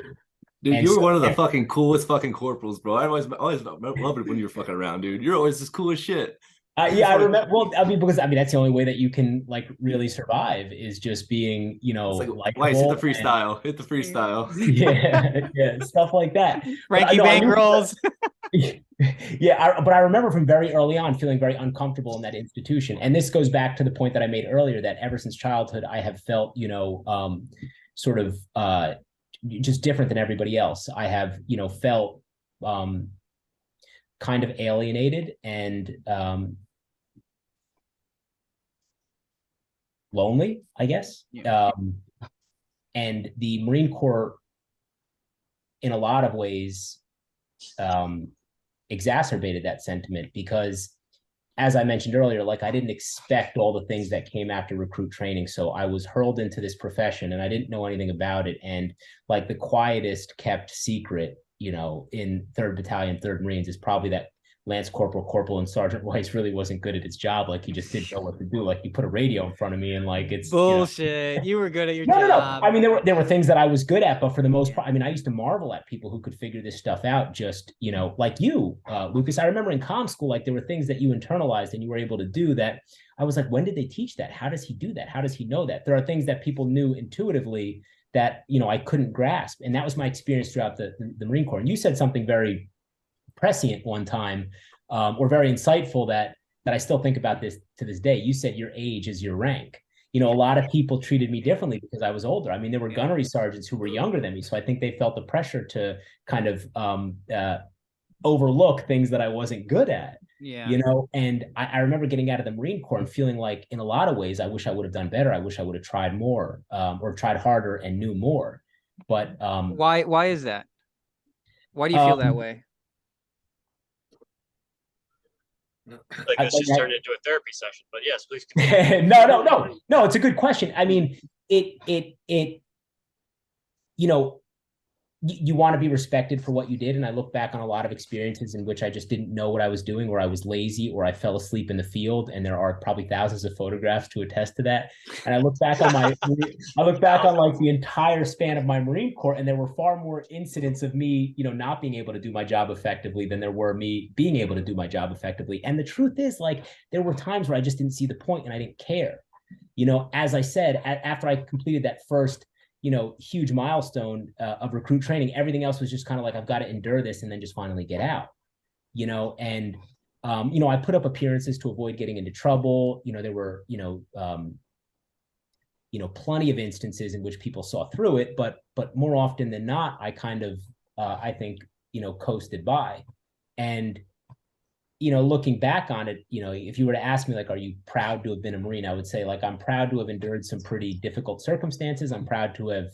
Dude, And you were so- one of the fucking coolest fucking corporals, bro. I always loved it when you were fucking around, dude. You're always just cool as shit. Yeah, I remember. Well, I mean, because I mean, that's the only way that you can like really survive is just being, you know, It's like, likable. Weiss, hit the freestyle. Hit the freestyle. Yeah, stuff like that. Frankie Bank rolls. Yeah, but I remember from very early on feeling very uncomfortable in that institution. And this goes back to the point that I made earlier that ever since childhood, I have felt, you know, sort of just different than everybody else. I have, you know, felt kind of alienated and lonely, I guess. Yeah. And the Marine Corps, in a lot of ways, exacerbated that sentiment because, as I mentioned earlier, like I didn't expect all the things that came after recruit training. So I was hurled into this profession and I didn't know anything about it. And like the quietest kept secret, you know, in 3rd Battalion, 3rd Marines is probably that Lance Corporal and Sergeant Weiss really wasn't good at his job. Like he just didn't know what to do. Like you put a radio in front of me and like it's bullshit. You were good at your no, job. I mean, there were things that I was good at, but for the most part, I mean, I used to marvel at people who could figure this stuff out. Just, you know, like you, Lucas. I remember in comm school, like there were things that you internalized and you were able to do that. I was like, when did they teach that? How does he do that? How does he know that? There are things that people knew intuitively that, you know, I couldn't grasp, and that was my experience throughout the Marine Corps. And you said something very prescient one time, or very insightful that I still think about this to this day. You said your age is your rank. You know, a lot of people treated me differently because I was older. I mean, there were gunnery sergeants who were younger than me. So I think they felt the pressure to kind of overlook things that I wasn't good at. Yeah. You know, and I remember getting out of the Marine Corps and feeling like in a lot of ways, I wish I would have done better. I wish I would have tried more or tried harder and knew more. But why is that? Why do you feel that way? Like this just turned into a therapy session, but yes, please. No. It's a good question. I mean, you know, you want to be respected for what you did. And I look back on a lot of experiences in which I just didn't know what I was doing, or I was lazy, or I fell asleep in the field. And there are probably thousands of photographs to attest to that. And I look back on like the entire span of my Marine Corps, and there were far more incidents of me, you know, not being able to do my job effectively than there were me being able to do my job effectively. And the truth is, like, there were times where I just didn't see the point and I didn't care. You know, as I said, after I completed that first, you know, huge milestone of recruit training, everything else was just kind of like, I've got to endure this and then just finally get out, you know. And you know, I put up appearances to avoid getting into trouble. You know, there were, you know, plenty of instances in which people saw through it, but more often than not, I kind of I think, you know, coasted by. And you know, looking back on it, you know, if you were to ask me, like, are you proud to have been a Marine? I would say, like, I'm proud to have endured some pretty difficult circumstances. I'm proud to have,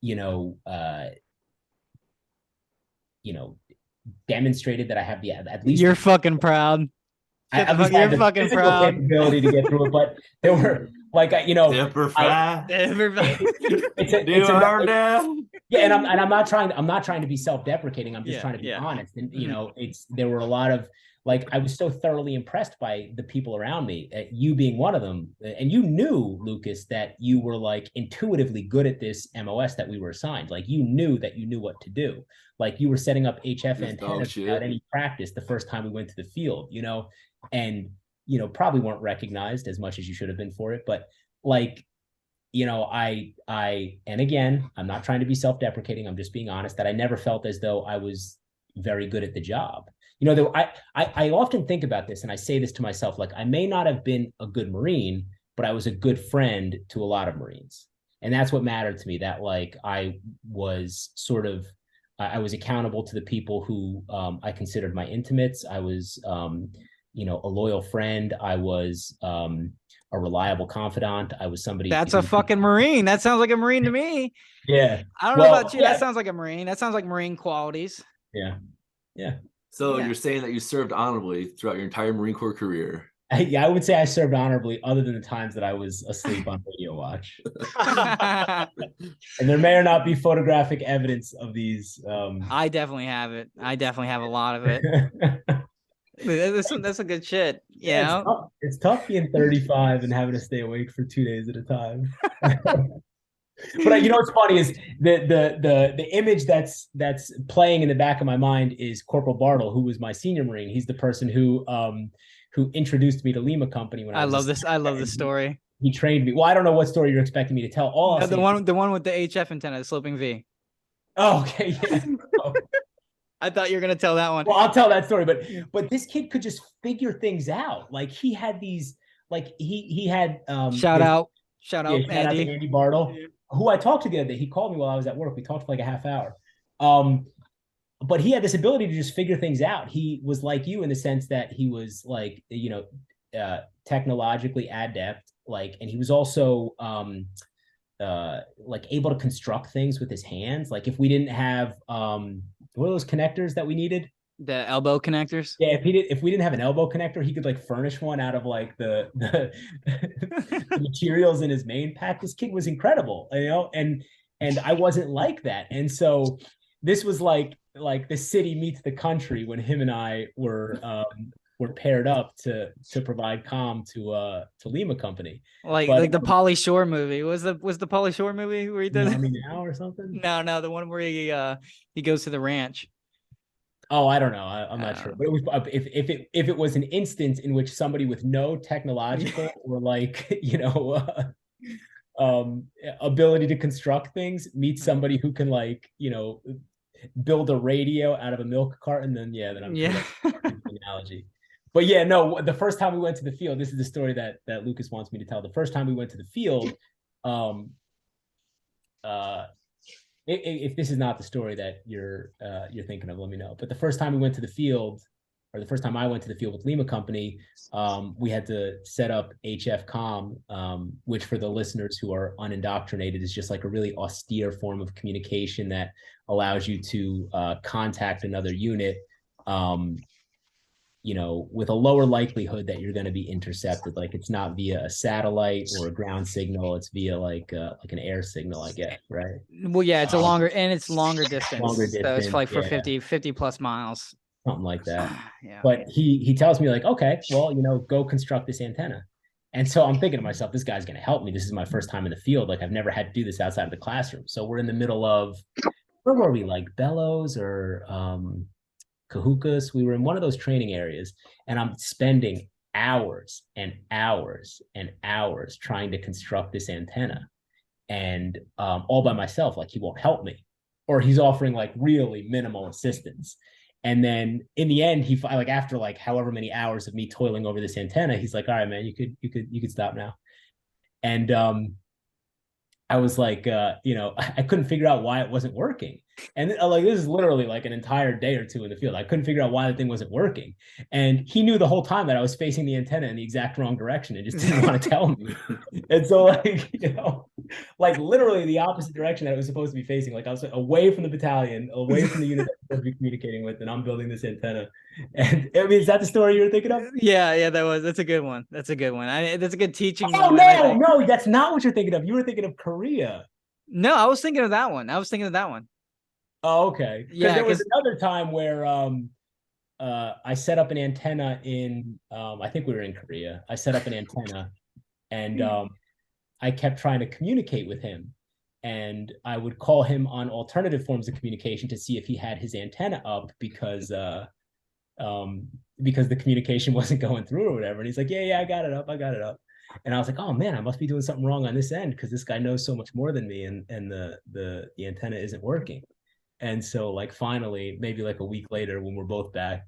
you know, demonstrated that I have the, at least. You're fucking proud. You're fucking proud. Capability to get through it, but there were, like, you know, yeah, and I'm not trying to be self-deprecating. I'm just trying to be honest. And you know, there were a lot of, like, I was so thoroughly impressed by the people around me, you being one of them. And you knew, Lucas, that you were like intuitively good at this MOS that we were assigned. Like you knew what to do. Like you were setting up HF antennas without any practice the first time we went to the field, you know, and you know, probably weren't recognized as much as you should have been for it. But like, you know, and again, I'm not trying to be self-deprecating. I'm just being honest that I never felt as though I was very good at the job. You know, I often think about this, and I say this to myself, like I may not have been a good Marine, but I was a good friend to a lot of Marines. And that's what mattered to me, that like I was sort of, I was accountable to the people who I considered my intimates. I was, you know, a loyal friend. I was a reliable confidant. I was somebody. That's a fucking Marine. That sounds like a Marine to me. Yeah. I don't know about you. That sounds like a Marine. That sounds like Marine qualities. Yeah. Yeah. So Yeah. you're saying that you served honorably throughout your entire Marine Corps career. Yeah, I would say I served honorably, other than the times that I was asleep on radio watch. And there may or not be photographic evidence of these. I definitely have it. I definitely have a lot of it. That's a good shit. Yeah, it's tough being 35 and having to stay awake for 2 days at a time. But you know what's funny is the image that's playing in the back of my mind is Corporal Bartle, who was my senior Marine. He's the person who introduced me to Lima Company when I love this. I love this story. He trained me. Well, I don't know what story you're expecting me to tell. The one with the HF antenna, the sloping V. Oh, okay. Yeah. Oh. I thought you were gonna tell that one. Well, I'll tell that story, but this kid could just figure things out. Like he had these, like he had shout out Andy. Out to Andy Bartle, who I talked to the other day. He called me while I was at work. We talked for like a half hour. But he had this ability to just figure things out. He was like you in the sense that he was like, you know, technologically adept, like, and he was also like able to construct things with his hands. Like if we didn't have what are those connectors that we needed? The elbow connectors. Yeah, if we didn't have an elbow connector, he could like furnish one out of like the materials in his main pack. This kid was incredible, you know, and I wasn't like that. And so this was like the city meets the country when him and I were paired up to provide comm to Lima Company. Like the Pauly Shore movie. Was the Pauly Shore movie where he did Know Me Now or something? No, the one where he goes to the ranch. Oh, I don't know. I'm not sure. But it was, if it was an instance in which somebody with no technological or like, you know, ability to construct things meets somebody who can like, you know, build a radio out of a milk carton, then I'm sure that's the analogy. But yeah, no, the first time we went to the field, this is the story that Lucas wants me to tell. The first time we went to the field, if this is not the story that you're thinking of, let me know. But the first time we went to the field, or the first time I went to the field with Lima Company, we had to set up HF comm, which for the listeners who are unindoctrinated is just like a really austere form of communication that allows you to contact another unit, you know, with a lower likelihood that you're going to be intercepted. Like it's not via a satellite or a ground signal; it's via like an air signal, I guess, right? Well, yeah, it's longer distance. Longer distance. So it's like for 50 plus miles. Something like that. Yeah. But he tells me like, okay, well, you know, go construct this antenna. And so I'm thinking to myself, this guy's going to help me. This is my first time in the field. Like I've never had to do this outside of the classroom. So we're in the middle of, where were we? Like Bellows or Cahucas. We were in one of those training areas, and I'm spending hours and hours and hours trying to construct this antenna, and all by myself. Like he won't help me, or he's offering like really minimal assistance. And then in the end, he like after like however many hours of me toiling over this antenna, he's like, "All right, man, you could stop now." And I was like, you know, I couldn't figure out why it wasn't working. And like, this is literally like an entire day or two in the field. I couldn't figure out why the thing wasn't working. And he knew the whole time that I was facing the antenna in the exact wrong direction and just didn't want to tell me. And so like, you know, like literally the opposite direction that it was supposed to be facing. Like I was away from the battalion, away from the unit that I was supposed to be communicating with, and I'm building this antenna. And I mean, is that the story you were thinking of? Yeah, that's a good one. That's a good one. That's a good teaching. Oh, no, that's not what you're thinking of. You were thinking of Korea. No, I was thinking of that one. Oh, okay. Yeah, there was another time where I set up an antenna in I think we were in Korea. I set up an antenna, and I kept trying to communicate with him, and I would call him on alternative forms of communication to see if he had his antenna up because the communication wasn't going through or whatever. And he's like, yeah, I got it up. And I was like, oh man, I must be doing something wrong on this end because this guy knows so much more than me, and the antenna isn't working. And so like finally, maybe like a week later when we're both back,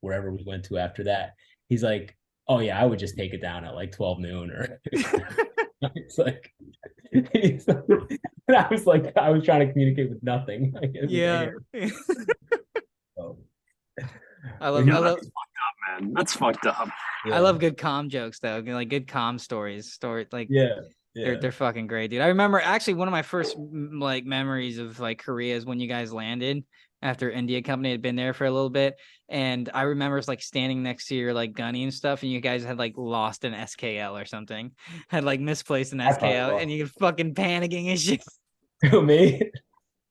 wherever we went to after that, he's like, oh yeah, I would just take it down at like 12 noon or it's like, and I was like, I was trying to communicate with nothing. Yeah. So, I love, You I know, love, that's fucked up, man. That's fucked up. I love good calm jokes though. Like good calm stories. Like they're fucking great, dude. I remember actually one of my first like memories of like Korea is when you guys landed after India Company had been there for a little bit, and I remember like standing next to your like gunny and stuff, and you guys had like lost an SKL or something, had like misplaced an SKL, and you were fucking panicking and shit. Who, me?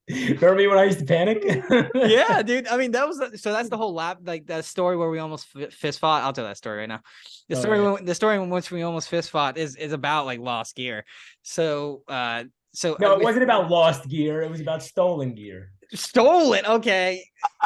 Remember me when I used to panic? Yeah, dude. I mean, so that's the whole lap, like that story where we almost fist fought. I'll tell that story right now. The story in which we almost fist fought is about like lost gear. So no, it wasn't about lost gear. It was about stolen gear. Stolen. Okay.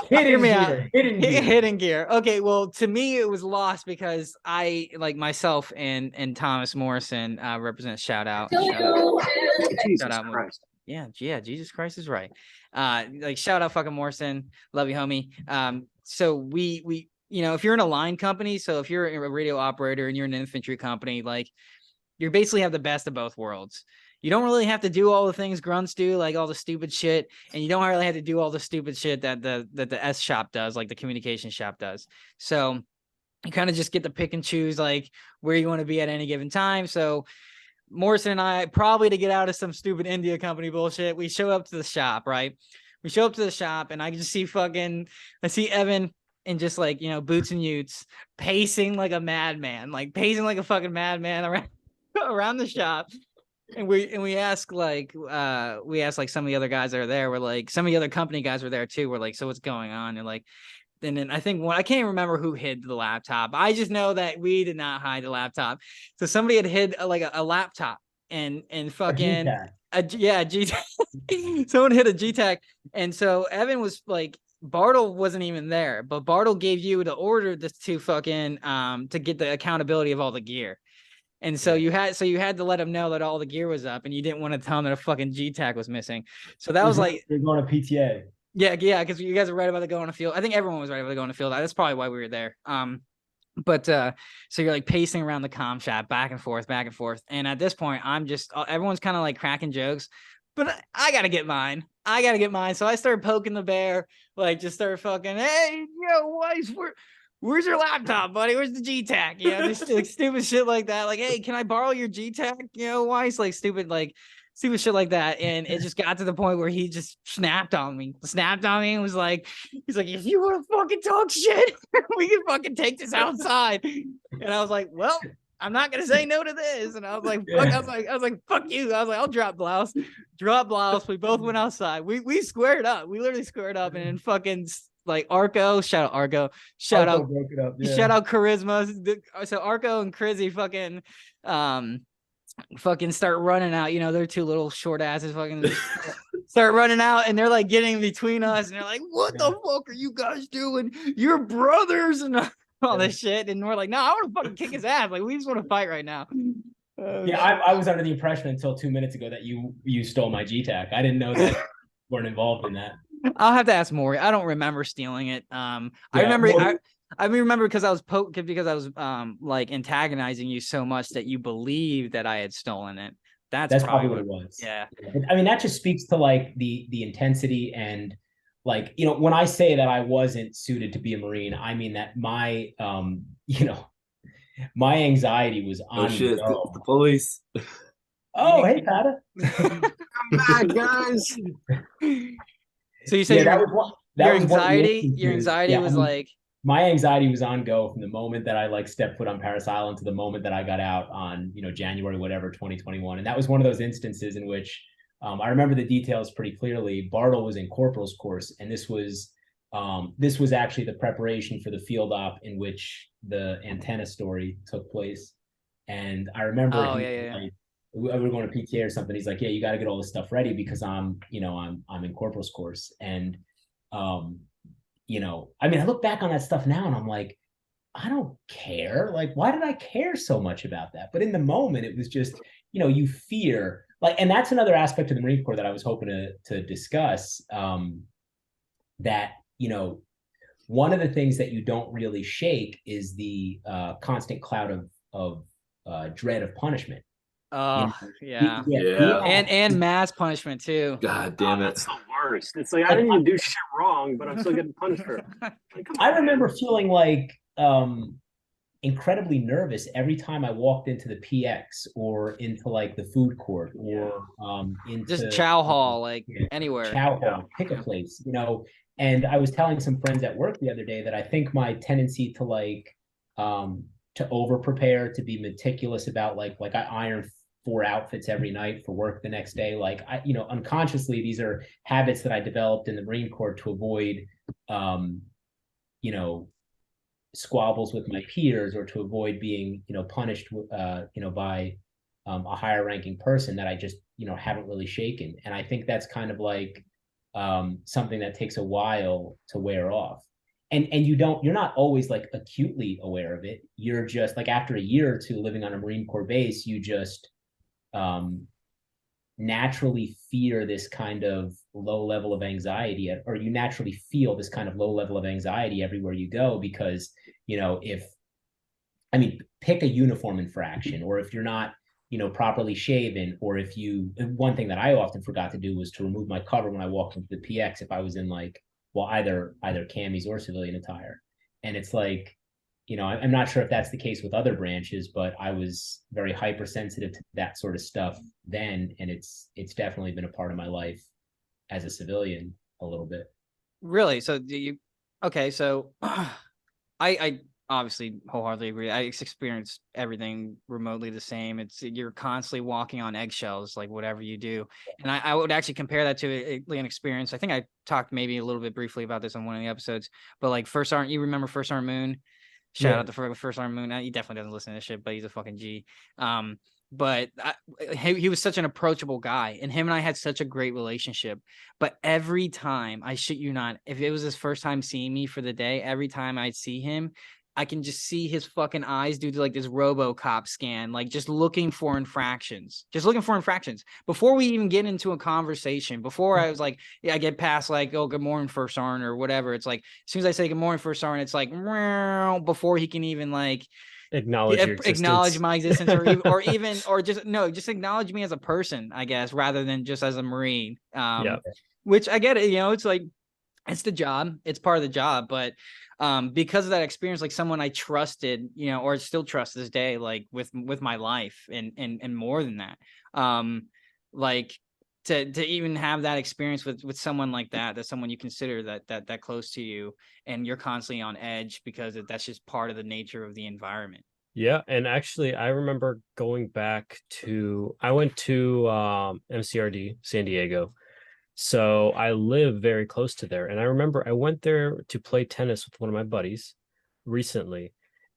Hear me out. Hidden gear. Okay. Well, to me, it was lost because I like myself and Thomas Morrison represent shout out. Jesus Christ. Yeah, Jesus Christ is right. Like shout out fucking Morrison. Love you, homie. So we if you're in a line company, so if you're a radio operator and you're in an infantry company, like you basically have the best of both worlds. You don't really have to do all the things grunts do, like all the stupid shit, and you don't really have to do all the stupid shit that the S shop does, like the communication shop does. So you kind of just get to pick and choose like where you want to be at any given time. So Morrison and I, probably to get out of some stupid India Company bullshit, we show up to the shop, right? We show up to the shop, and I just see I see Evan in just like, boots and utes, pacing like a madman, like pacing like a fucking madman around the shop. And we ask like some of the other guys that are there, we're like, some of the other company guys were there too. We're like, so what's going on? And like, and then I think I can't remember who hid the laptop. I just know that we did not hide the laptop. So somebody had hid a laptop and fucking G-Tac. Someone hit a G-Tac. And so Evan was like, Bartle wasn't even there, but Bartle gave you the order to fucking to get the accountability of all the gear. And so you had to let him know that all the gear was up, and you didn't want to tell him that a fucking G-Tac was missing. So that was like, you're going to PTA. Yeah, because you guys are right about the go on the field. I think everyone was right about the go on the field. That's probably why we were there. But so you're like pacing around the comm shop, back and forth. And at this point, I'm just everyone's kind of like cracking jokes, but I gotta get mine. So I started poking the bear, like just started fucking, hey, Weiss, where's your laptop, buddy? Where's the G-Tac? Just like stupid shit like that. Like, hey, can I borrow your G-Tac? Weiss, like stupid shit like that. And it just got to the point where he just snapped on me and was like, he's like, if you want to fucking talk shit, we can fucking take this outside. And I was like, well, I'm not gonna say no to this. And I was like, fuck, I was like, fuck you. I was like, I'll drop blouse. We both went outside. We squared up. We literally squared up, and then fucking like Arco, shout out Arco, shout out Charisma. So Arco and Crizzy fucking start running out. They're two little short asses fucking start running out, and they're like getting between us, and they're like, what the fuck are you guys doing? You're brothers and all this shit. And we're like, no, I want to fucking kick his ass. Like, we just want to fight right now. I was under the impression until 2 minutes ago that you stole my G-Tac. I didn't know that you weren't involved in that. I'll have to ask Maury. I don't remember stealing it. I remember because I was like antagonizing you so much that you believed that I had stolen it. That's probably what it was. Yeah. I mean, that just speaks to like the intensity and like, when I say that I wasn't suited to be a Marine, I mean that my my anxiety was on. Oh shit, the police. Oh, hey, Pata. Come back, guys. So you say your anxiety was like, my anxiety was on go from the moment that I like stepped foot on Paris Island to the moment that I got out on, January, whatever, 2021. And that was one of those instances in which I remember the details pretty clearly. Bartle was in corporal's course, and this was actually the preparation for the field op in which the antenna story took place. And I remember we were going to PTA or something. He's like, yeah, you got to get all this stuff ready because I'm in corporal's course. And, I mean, I look back on that stuff now and I'm like, I don't care. Like, why did I care so much about that? But in the moment, it was just, you fear like, and that's another aspect of the Marine Corps that I was hoping to discuss. That, you know, one of the things that you don't really shake is the constant cloud of dread of punishment. Oh, yeah. Yeah. And mass punishment too. God damn it. That's the worst. It's like I didn't even do shit wrong, but I'm still getting punished for it. Like, come on, I remember feeling like incredibly nervous every time I walked into the PX or into like the food court or into Just chow hall, like anywhere. chow hall, pick a place, you know. And I was telling some friends at work the other day that I think my tendency to like to over prepare, to be meticulous about like I iron 4 outfits every night for work the next day. Like I, you know, unconsciously, these are habits that I developed in the Marine Corps to avoid, you know, squabbles with my peers or to avoid being, you know, punished, you know, by a higher ranking person that I just, you know, haven't really shaken. And I think that's kind of like something that takes a while to wear off. And you're not always like acutely aware of it. You're just like, after a year or two living on a Marine Corps base, you just naturally fear this kind of low level of anxiety, or you naturally feel this kind of low level of anxiety everywhere you go, because, you know, pick a uniform infraction, or if you're not, you know, properly shaven, or if one thing that I often forgot to do was to remove my cover when I walked into the PX, if I was in like, well, either camis or civilian attire. And it's like, you know, I'm not sure if that's the case with other branches, but I was very hypersensitive to that sort of stuff then, and it's definitely been a part of my life as a civilian a little bit. Really? So do you? Okay, so I obviously wholeheartedly agree. I experienced everything remotely the same. You're constantly walking on eggshells, like whatever you do. And I would actually compare that to an experience. I think I talked maybe a little bit briefly about this on one of the episodes, but like you remember First Sergeant Moon? Shout out to First Sergeant Moon. He definitely doesn't listen to this shit, but he's a fucking G. But he was such an approachable guy, and him and I had such a great relationship. But every time, I shit you not, if it was his first time seeing me for the day, every time I'd see him, I can just see his fucking eyes do like this RoboCop scan, like just looking for infractions, before we even get into a conversation. Before I was like, yeah, I get past like, oh, good morning, First Sergeant, or whatever. It's like, as soon as I say good morning, First Sergeant, it's like, before he can even like acknowledge my existence, or just acknowledge me as a person, I guess, rather than just as a Marine. Which I get it, you know, it's like, it's the job, it's part of the job, but because of that experience, like someone I trusted, you know, or still trust this day, like with my life and more than that, like to even have that experience with someone like that's someone you consider that close to you, and you're constantly on edge because that's just part of the nature of the environment. Yeah, and actually, I remember going back I went to MCRD San Diego. So I live very close to there. And I remember I went there to play tennis with one of my buddies recently.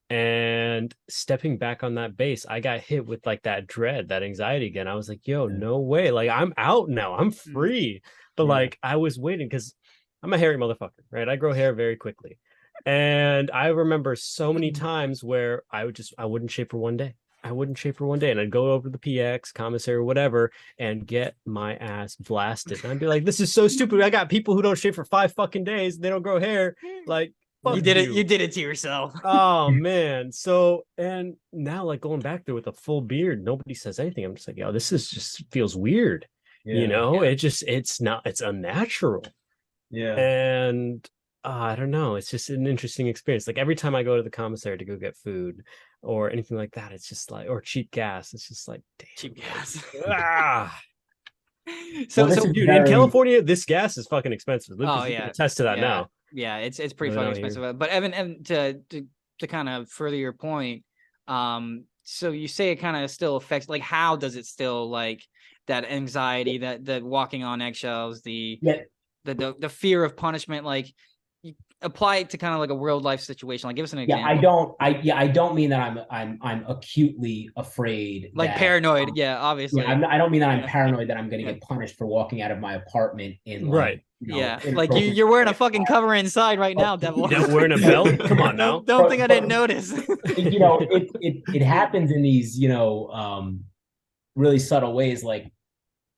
And stepping back on that base, I got hit with like that dread, that anxiety again. I was like, yo, no way. Like, I'm out now. I'm free. But like, I was waiting because I'm a hairy motherfucker, right? I grow hair very quickly. And I remember so many times where I wouldn't shave for one day. And I'd go over to the PX, commissary, or whatever, and get my ass blasted. And I'd be like, this is so stupid. I got people who don't shave for 5 fucking days. They don't grow hair. Like, you did it. You did it to yourself. Oh, man. So, and now like going back there with a full beard, nobody says anything. I'm just like, yo, this is just feels weird. Yeah. You know, it's unnatural. Yeah. And I don't know. It's just an interesting experience. Like every time I go to the commissary to go get food or anything like that, it's just like, or cheap gas. It's just like, damn. Cheap gas. So dude, in California, this gas is fucking expensive. Oh yeah, attest to that now. Yeah, it's pretty fucking expensive. Here. But Evan, to kind of further your point, so you say it kind of still affects. Like, how does it still like that anxiety, that walking on eggshells, the fear of punishment, like? Apply it to kind of like a real life situation. Like, give us an example. I don't mean that I'm acutely afraid, like paranoid. Yeah, obviously. Yeah, I don't mean that I'm paranoid that I'm going to get punished for walking out of my apartment in right. Like you're wearing a fucking cover inside right now, Devil. You're wearing a belt. Come on now. Don't think I didn't notice. You know, it happens in these, you know, really subtle ways. Like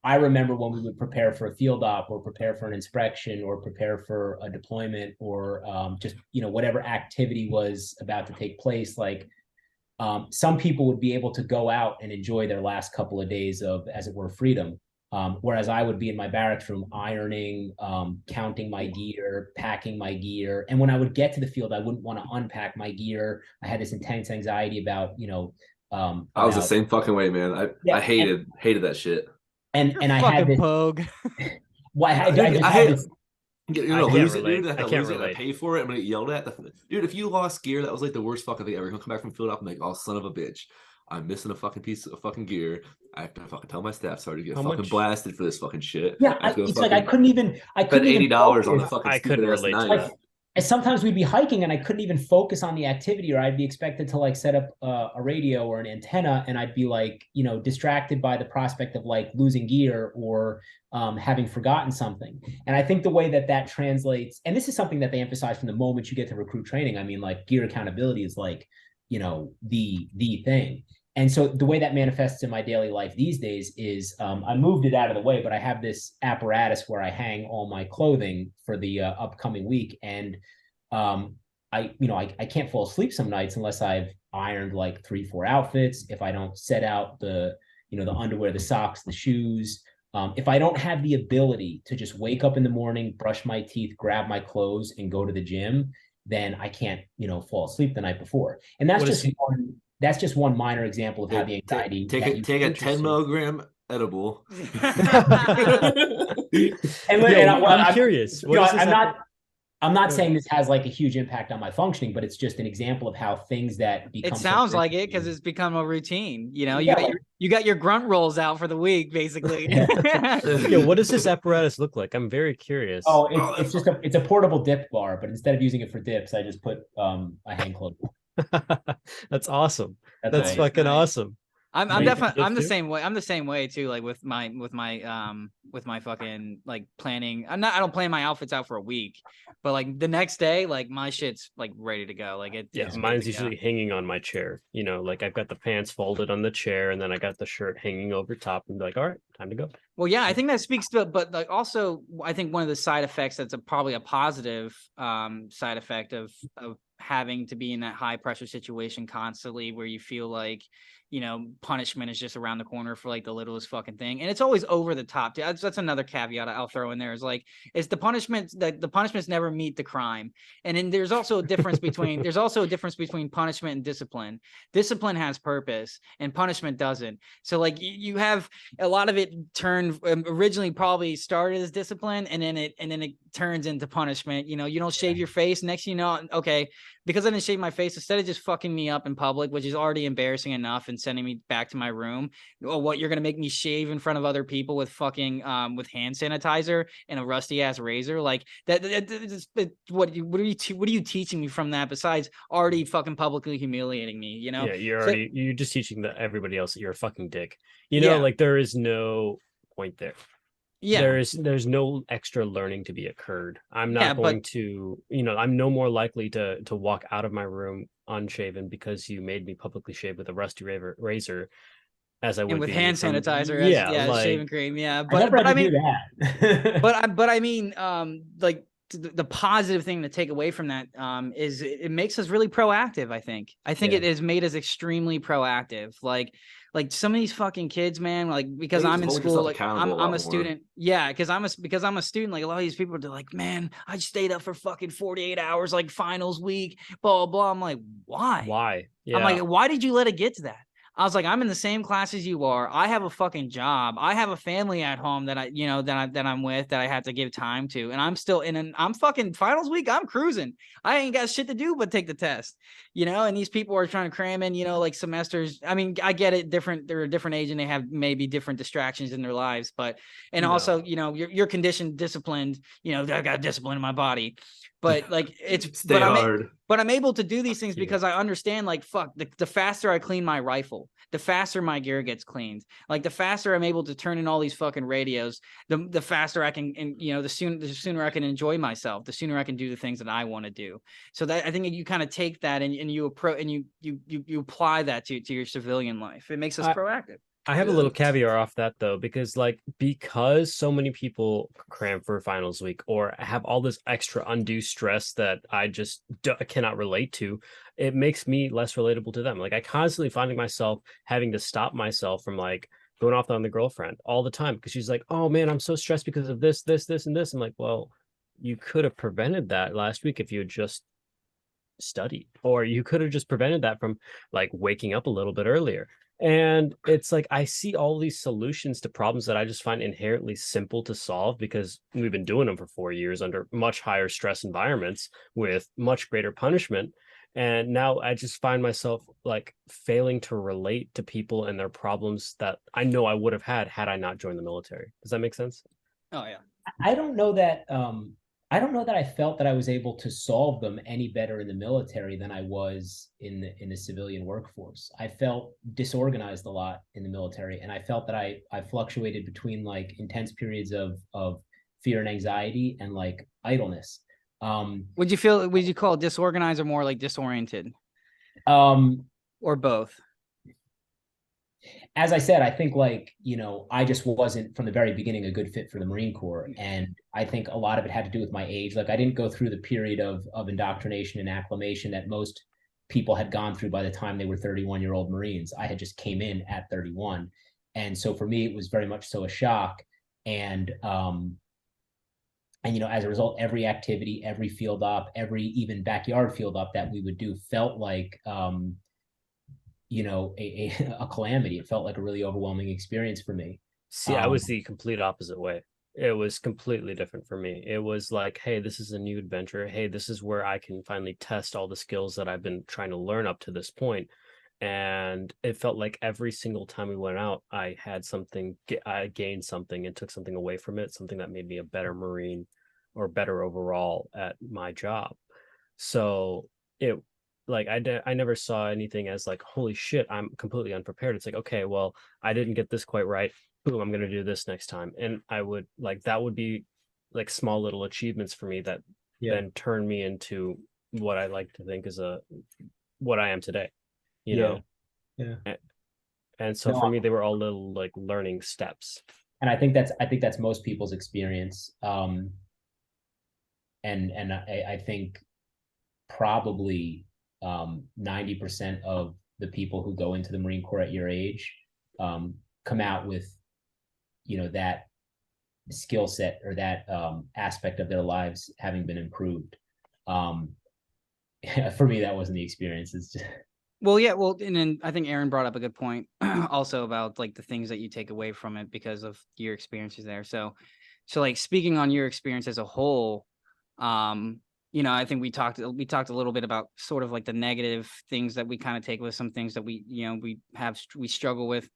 I remember when we would prepare for a field op or prepare for an inspection or prepare for a deployment or just, whatever activity was about to take place, like some people would be able to go out and enjoy their last couple of days of, as it were, freedom. Whereas I would be in my barracks room ironing, counting my gear, packing my gear. And when I would get to the field, I wouldn't want to unpack my gear. I had this intense anxiety about, I was the same fucking way, man. I hated that shit. And I had this pogue. Well, I just had this. You're gonna lose it, dude. I can't relate. I pay for it. I'm gonna get yelled at. Dude, if you lost gear, that was like the worst fucking thing ever. You're gonna come back from field op and like, oh, son of a bitch, I'm missing a fucking piece of fucking gear. I have to fucking tell my staff sorry to get fucking blasted for this fucking shit. Yeah, it's like I couldn't even. I spent $80 on the fucking. I couldn't relate to that. And sometimes we'd be hiking and I couldn't even focus on the activity, or I'd be expected to like set up a radio or an antenna, and I'd be like, distracted by the prospect of like losing gear or having forgotten something. And I think the way that translates, and this is something that they emphasize from the moment you get to recruit training. I mean, like gear accountability is like, the thing. And so the way that manifests in my daily life these days is I moved it out of the way, but I have this apparatus where I hang all my clothing for the upcoming week. And I can't fall asleep some nights unless I've ironed like 3-4 outfits. If I don't set out the underwear, the socks, the shoes, if I don't have the ability to just wake up in the morning, brush my teeth, grab my clothes and go to the gym, then I can't, fall asleep the night before. And that's just one minor example of how the anxiety. Take a 10 milligram edible. I'm curious. I'm not saying this has like a huge impact on my functioning, but it's just an example of how things that become. It sounds like it because it's become a routine. You got your grunt rolls out for the week, basically. Yeah, what does this apparatus look like? I'm very curious. Oh, it's a portable dip bar, but instead of using it for dips, I just put a hang clothes. That's awesome. That's fucking awesome. I'm definitely I'm the same way. I'm the same way too. Like with my fucking like planning. I don't plan my outfits out for a week, but like the next day, like my shit's like ready to go. Like mine's usually hanging on my chair. Like I've got the pants folded on the chair, and then I got the shirt hanging over top, and be like, all right, time to go. Well, yeah, I think that speaks to it, but like also, I think one of the side effects that's probably a positive side effect of having to be in that high pressure situation constantly, where you feel like punishment is just around the corner for like the littlest fucking thing, and it's always over the top. That's another caveat I'll throw in there, is like it's the punishments never meet the crime. And then there's also a difference between punishment and discipline. Discipline has purpose and punishment doesn't. So like you have a lot of it originally probably started as discipline, and then it turns into punishment. You don't shave your face, next okay, because I didn't shave my face, instead of just fucking me up in public, which is already embarrassing enough, and sending me back to my room, you're gonna make me shave in front of other people with fucking with hand sanitizer and a rusty ass razor? Like that what are you teaching me from that, besides already fucking publicly humiliating me? Yeah, you're just teaching everybody else that you're a fucking dick. Like there is no point there. Yeah, there's no extra learning to be occurred. I'm not going to, I'm no more likely to walk out of my room unshaven because you made me publicly shave with a rusty razor, as I would with hand sanitizer. Shaving cream. Yeah, but I mean, but I mean, like the positive thing to take away from that is it makes us really proactive. I think it has made us extremely proactive. Like some of these fucking kids, man, like because I'm in school, like I'm a student. Yeah, because I'm a student. Like a lot of these people are like, man, I stayed up for fucking 48 hours, like finals week, blah, blah, blah. I'm like, why? Why? Yeah. I'm like, why did you let it get to that? I was like, I'm in the same class as you are. I have a fucking job. I have a family at home that I'm with, that I have to give time to. And I'm still I'm fucking finals week. I'm cruising. I ain't got shit to do but take the test, and these people are trying to cram in, like semesters. I mean, I get it. They're a different age and they have maybe different distractions in their lives, also, you're conditioned, disciplined, I got discipline in my body. But like but I'm able to do these things because I understand, like, fuck, the faster I clean my rifle, the faster my gear gets cleaned. Like the faster I'm able to turn in all these fucking radios, the faster I can, and the sooner I can enjoy myself, the sooner I can do the things that I want to do. So that I think you kind of take that and you approach and you apply that to your civilian life. It makes us proactive. I have a little caveat off that though, because so many people cram for finals week or have all this extra undue stress that I just cannot relate to, it makes me less relatable to them. Like I constantly finding myself having to stop myself from like going off on the girlfriend all the time because she's like, "Oh man, I'm so stressed because of this, this, this, and this." I'm like, "Well, you could have prevented that last week if you had just studied, or you could have just prevented that from like waking up a little bit earlier." And it's like I see all these solutions to problems that I just find inherently simple to solve because we've been doing them for 4 years under much higher stress environments with much greater punishment. And now I just find myself like failing to relate to people and their problems that I know I would have had I not joined the military. Does that make sense? Oh yeah. I don't know that I felt that I was able to solve them any better in the military than I was in the civilian workforce. I felt disorganized a lot in the military, and I felt that I fluctuated between like intense periods of fear and anxiety and like idleness. Would you call it disorganized or more like disoriented Um, or both? as I said, I think like, I just wasn't from the very beginning a good fit for the Marine Corps. And I think a lot of it had to do with my age. Like I didn't go through the period of indoctrination and acclimation that most people had gone through by the time they were 31-year-old Marines. I had just came in at 31. And so for me, it was very much so a shock. And as a result, every activity, every field op, every even backyard field op that we would do felt like a calamity. It felt like a really overwhelming experience for me. See, I was the complete opposite way. It was completely different for me. It was like, hey, this is a new adventure. Hey, this is where I can finally test all the skills that I've been trying to learn up to this point. And it felt like every single time we went out, I had something, I gained something and took something away from it, something that made me a better Marine or better overall at my job. So it I never saw anything as like, holy shit, I'm completely unprepared. It's like, okay, well, I didn't get this quite right. Boom, I'm gonna do this next time. And I would like that would be like small little achievements for me that then turn me into what I like to think is what I am today. You know? Yeah. And so for me, they were all little like learning steps. And I think that's most people's experience. And I think probably 90% of the people who go into the Marine Corps at your age come out with that skill set or that aspect of their lives having been improved. For me, that wasn't the experience. It's just... Well, yeah, and then I think Aaron brought up a good point also about like the things that you take away from it because of your experiences there. So like speaking on your experience as a whole, I think we talked a little bit about sort of like the negative things that we kind of take with some things that we struggle with,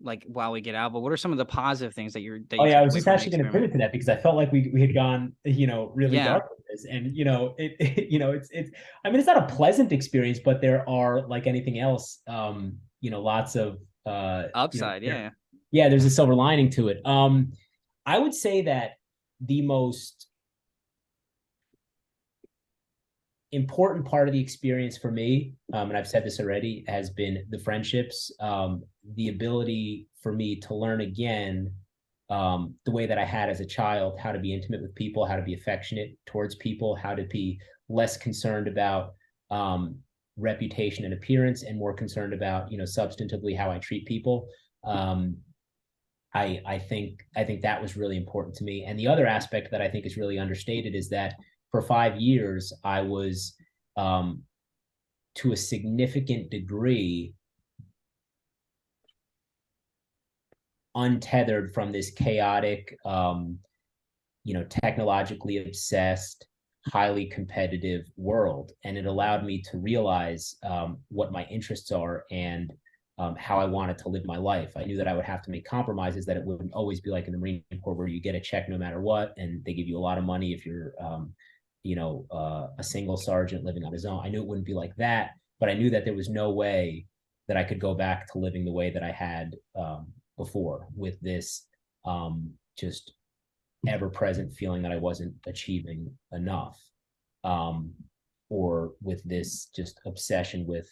like while we get out. But what are some of the positive things that I was just actually going to pivot to that because I felt like we had gone, really dark with this. And, it's, I mean, it's not a pleasant experience, but there are, like anything else, lots of upside. Yeah, there's a silver lining to it. I would say that the most important part of the experience for me, and I've said this already, has been the friendships, the ability for me to learn again the way that I had as a child, how to be intimate with people, how to be affectionate towards people, how to be less concerned about reputation and appearance and more concerned about, substantively how I treat people. I think that was really important to me. And the other aspect that I think is really understated is that for 5 years, I was, to a significant degree, untethered from this chaotic, technologically obsessed, highly competitive world. And it allowed me to realize what my interests are and how I wanted to live my life. I knew that I would have to make compromises, that it wouldn't always be like in the Marine Corps where you get a check no matter what, and they give you a lot of money if you're a single sergeant living on his own. I knew it wouldn't be like that, but I knew that there was no way that I could go back to living the way that I had before, with this just ever-present feeling that I wasn't achieving enough, or with this just obsession with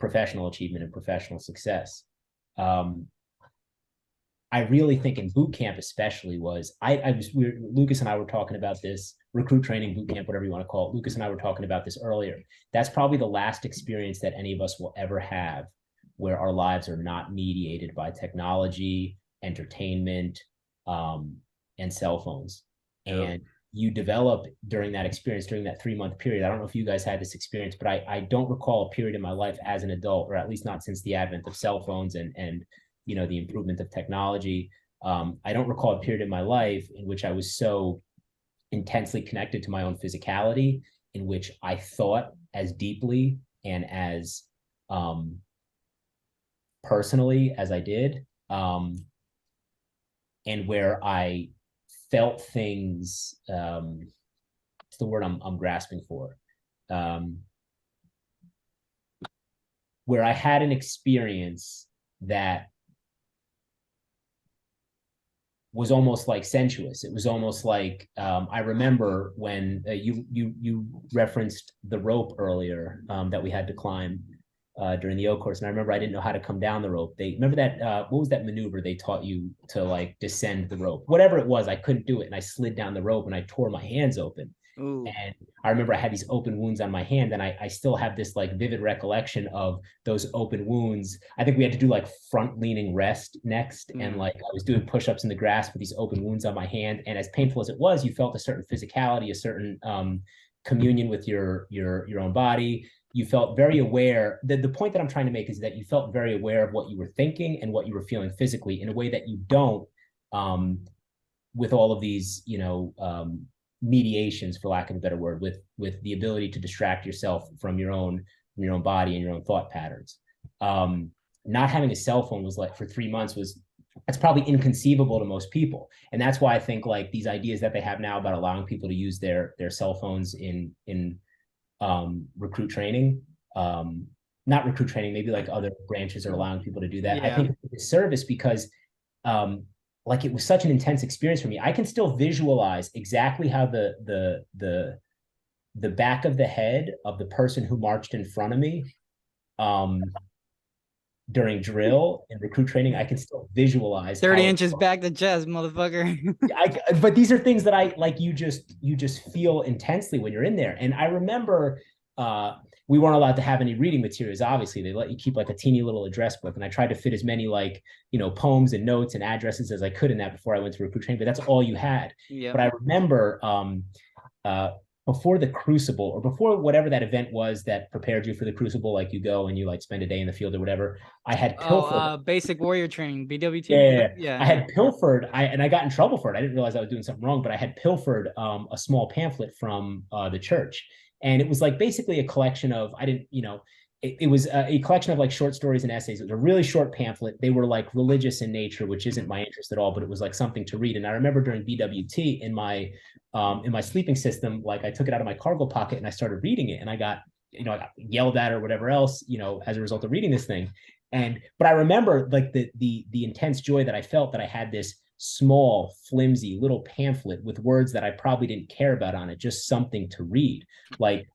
professional achievement and professional success. I really think in boot camp especially Lucas and I were talking about this, recruit training, boot camp, whatever you want to call it. Lucas and I were talking about this earlier. That's probably the last experience that any of us will ever have where our lives are not mediated by technology, entertainment, and cell phones. And you develop during that experience, during that 3-month period. I don't know if you guys had this experience, but I don't recall a period in my life as an adult, or at least not since the advent of cell phones and you know, the improvement of technology. I don't recall a period in my life in which I was so intensely connected to my own physicality, in which I thought as deeply and as personally as I did, and where I felt things, it's the word I'm grasping for, where I had an experience that was almost like sensuous. It was almost like, I remember when you referenced the rope earlier, that we had to climb during the O course. And I remember I didn't know how to come down the rope. Remember that, what was that maneuver they taught you to like descend the rope? Whatever it was, I couldn't do it. And I slid down the rope and I tore my hands open. Ooh. And I remember I had these open wounds on my hand, and I still have this like vivid recollection of those open wounds. I think we had to do like front leaning rest next. And like I was doing push-ups in the grass with these open wounds on my hand. And as painful as it was, you felt a certain physicality, a certain communion with your own body. You felt very aware. The point that I'm trying to make is that you felt very aware of what you were thinking and what you were feeling physically in a way that you don't with all of these, you know, mediations, for lack of a better word, with the ability to distract yourself from your own body and your own thought patterns. Not having a cell phone was like for 3 months that's probably inconceivable to most people. And that's why I think like these ideas that they have now about allowing people to use their cell phones in recruit training, not recruit training, maybe like other branches are allowing people to do that. I think it's a service because like it was such an intense experience for me. I can still visualize exactly how the back of the head of the person who marched in front of me during drill and recruit training. I can still visualize 30 inches back to chest, motherfucker. But these are things that I like, you just feel intensely when you're in there. And I remember we weren't allowed to have any reading materials. Obviously, they let you keep like a teeny little address book. And I tried to fit as many like, you know, poems and notes and addresses as I could in that before I went to recruit training, but that's all you had. Yep. But I remember before the Crucible, or before whatever that event was that prepared you for the Crucible, like you go and you like spend a day in the field or whatever, I had pilfered. Basic warrior training, BWT. Yeah. I had pilfered, and I got in trouble for it. I didn't realize I was doing something wrong, but I had pilfered a small pamphlet from the church. And it was like basically a collection of, it was a collection of like short stories and essays. It was a really short pamphlet. They were like religious in nature, which isn't my interest at all, but it was like something to read. And I remember during BWT in my sleeping system, like I took it out of my cargo pocket and I started reading it, and I got yelled at or whatever else, as a result of reading this thing. But I remember like the intense joy that I felt that I had this small, flimsy little pamphlet with words that I probably didn't care about on it, just something to read. Like,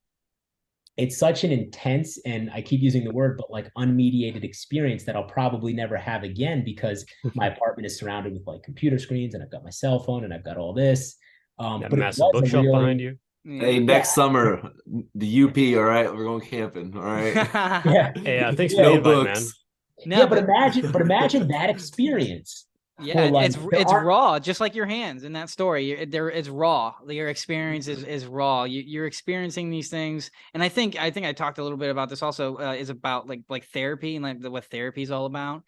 it's such an intense, and I keep using the word, but like unmediated experience that I'll probably never have again, because my apartment is surrounded with like computer screens, and I've got my cell phone, and I've got all this. But a massive bookshelf behind you. Hey, next summer, the UP, all right? We're going camping, all right? Yeah. Hey, thanks for the invite, man. No, but imagine that experience. Yeah, like, it's raw, just like your hands in that story. It's raw. Your experience is raw. You're experiencing these things, and I think I talked a little bit about this also. Is about like therapy, and like what therapy is all about.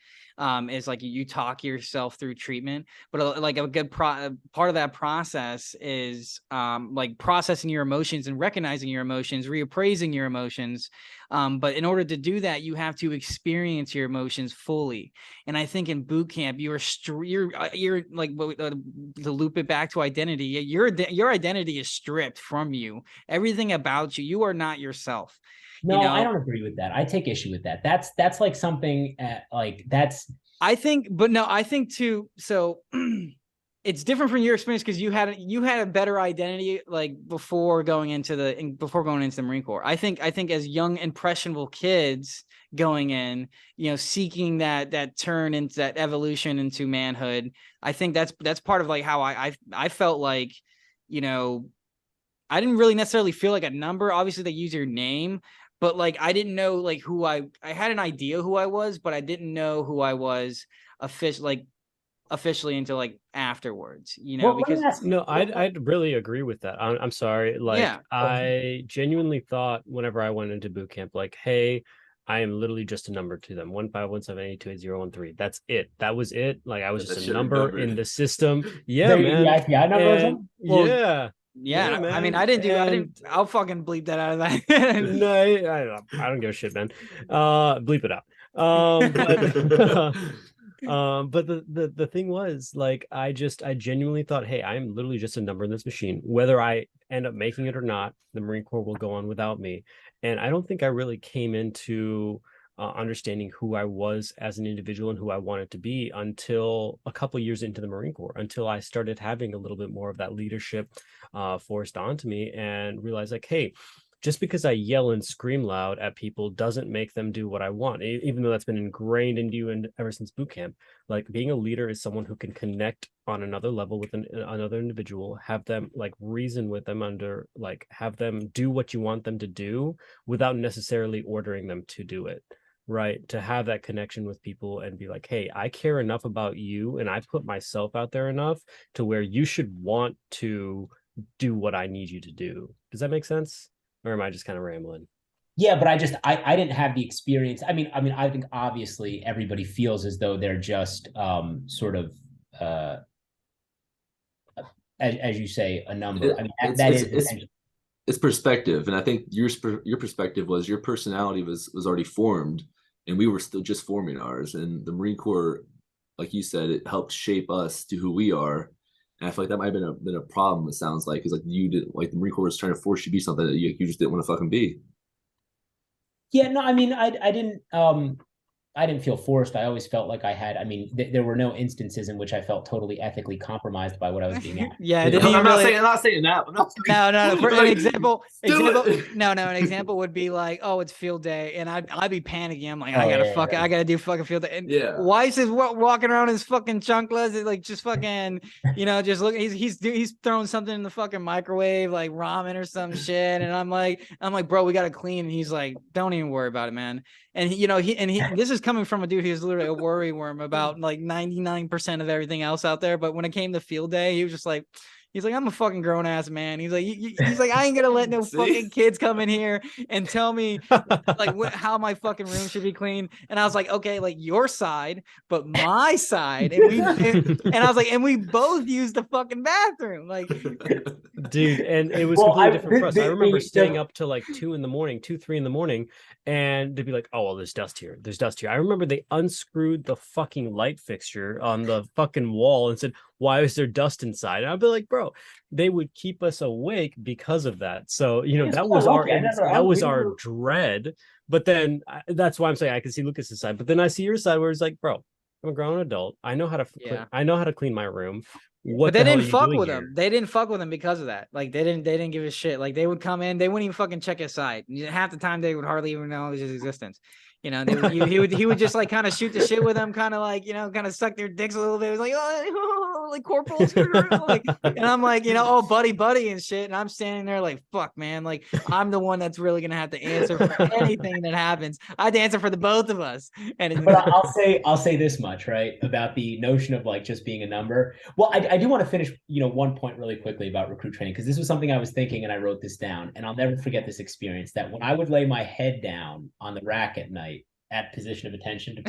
Is like you talk yourself through treatment, but like a good part of that process is like processing your emotions and recognizing your emotions, reappraising your emotions. But in order to do that, you have to experience your emotions fully. And I think in boot camp, you're like, to loop it back to identity. Your identity is stripped from you. Everything about you. You are not yourself. No, I don't agree with that. I take issue with that. That's like something like that's. I think too. So it's different from your experience because you had a better identity like before going into the Marine Corps. I think as young impressionable kids going in, seeking that turn into that evolution into manhood, I think that's part of like how I felt like, I didn't really necessarily feel like a number. Obviously they use your name, but like I didn't know like who I had an idea who I was, but I didn't know who I was officially until like afterwards, because no, I'd really agree with that. I'm sorry. Like, yeah, I genuinely thought whenever I went into boot camp, like, hey, I am literally just a number to them. 151782813. That's it. That was it. Like, I was That just a shit number remembered. in the system. Yeah, The man. IPI number or something? Well, Yeah. yeah. Yeah, I mean, man. I didn't And I'll fucking bleep that out of that. no, I don't give a shit, man. Bleep it out. But but the thing was, like, I genuinely thought, hey, I'm literally just a number in this machine. Whether I end up making it or not, the Marine Corps will go on without me. And I don't think I really came into understanding who I was as an individual and who I wanted to be until a couple years into the Marine Corps, until I started having a little bit more of that leadership forced onto me and realized, like, hey, just because I yell and scream loud at people doesn't make them do what I want, even though that's been ingrained into you and ever since boot camp. Like, being a leader is someone who can connect on another level with another individual, have them like reason with them have them do what you want them to do without necessarily ordering them to do it. Right. To have that connection with people and be like, hey, I care enough about you and I put myself out there enough to where you should want to do what I need you to do. Does that make sense? Or am I just kind of rambling? Yeah, but I didn't have the experience. I mean, I think obviously everybody feels as though they're just sort of as you say, a number. I mean, that is it's perspective, and I think your perspective was your personality was already formed, and we were still just forming ours. And the Marine Corps, like you said, it helped shape us to who we are. And I feel like that might have been a problem. It sounds like, because like you did, like the Marine Corps was trying to force you to be something that you just didn't want to fucking be. Yeah, no, I mean, I didn't feel forced. I always felt like I had. I mean, there were no instances in which I felt totally ethically compromised by what I was being asked. Yeah, I'm not saying that. No. For an Like, example, it. an example would be like, oh, it's field day, and I'd be panicking. I'm like, Oh, I gotta do fucking field day. And Weiss is walking around in his fucking chunkless, like just fucking, just look. He's throwing something in the fucking microwave, like ramen or some shit, and I'm like, bro, we gotta clean. And he's like, don't even worry about it, man. And this is coming from a dude who's literally a worry worm about like 99% of everything else out there. But when it came to field day, he was just like, he's like, I'm a fucking grown ass man. He's like, I ain't gonna let no fucking kids come in here and tell me like how my fucking room should be clean. And I was like, okay, like your side, but my side. And I was like, and we both used the fucking bathroom, like. Dude, and it was completely different for us. I remember staying up till like 2, 3 in the morning, and they'd be like, oh, well, there's dust here. I remember they unscrewed the fucking light fixture on the fucking wall and said, why is there dust inside? And I'd be like, bro, they would keep us awake because of that. So, that was our dread. But then that's why I'm saying I can see Lucas's side. But then I see your side where it's like, bro, I'm a grown adult. I know how to clean my room. But they didn't fuck with him. They didn't fuck with him because of that. Like they didn't give a shit. Like they would come in, they wouldn't even fucking check his side. Half the time they would hardly even know his existence. He would just like kind of shoot the shit with them, kind of like, kind of suck their dicks a little bit. It was like, oh, like corporals, like, and I'm like, oh, buddy and shit. And I'm standing there like, fuck, man. Like I'm the one that's really gonna have to answer for anything that happens. I have to answer for the both of us. But I'll say this much, right, about the notion of like just being a number. Well, I do want to finish, one point really quickly about recruit training, because this was something I was thinking and I wrote this down, and I'll never forget this experience, that when I would lay my head down on the rack at night at position of attention to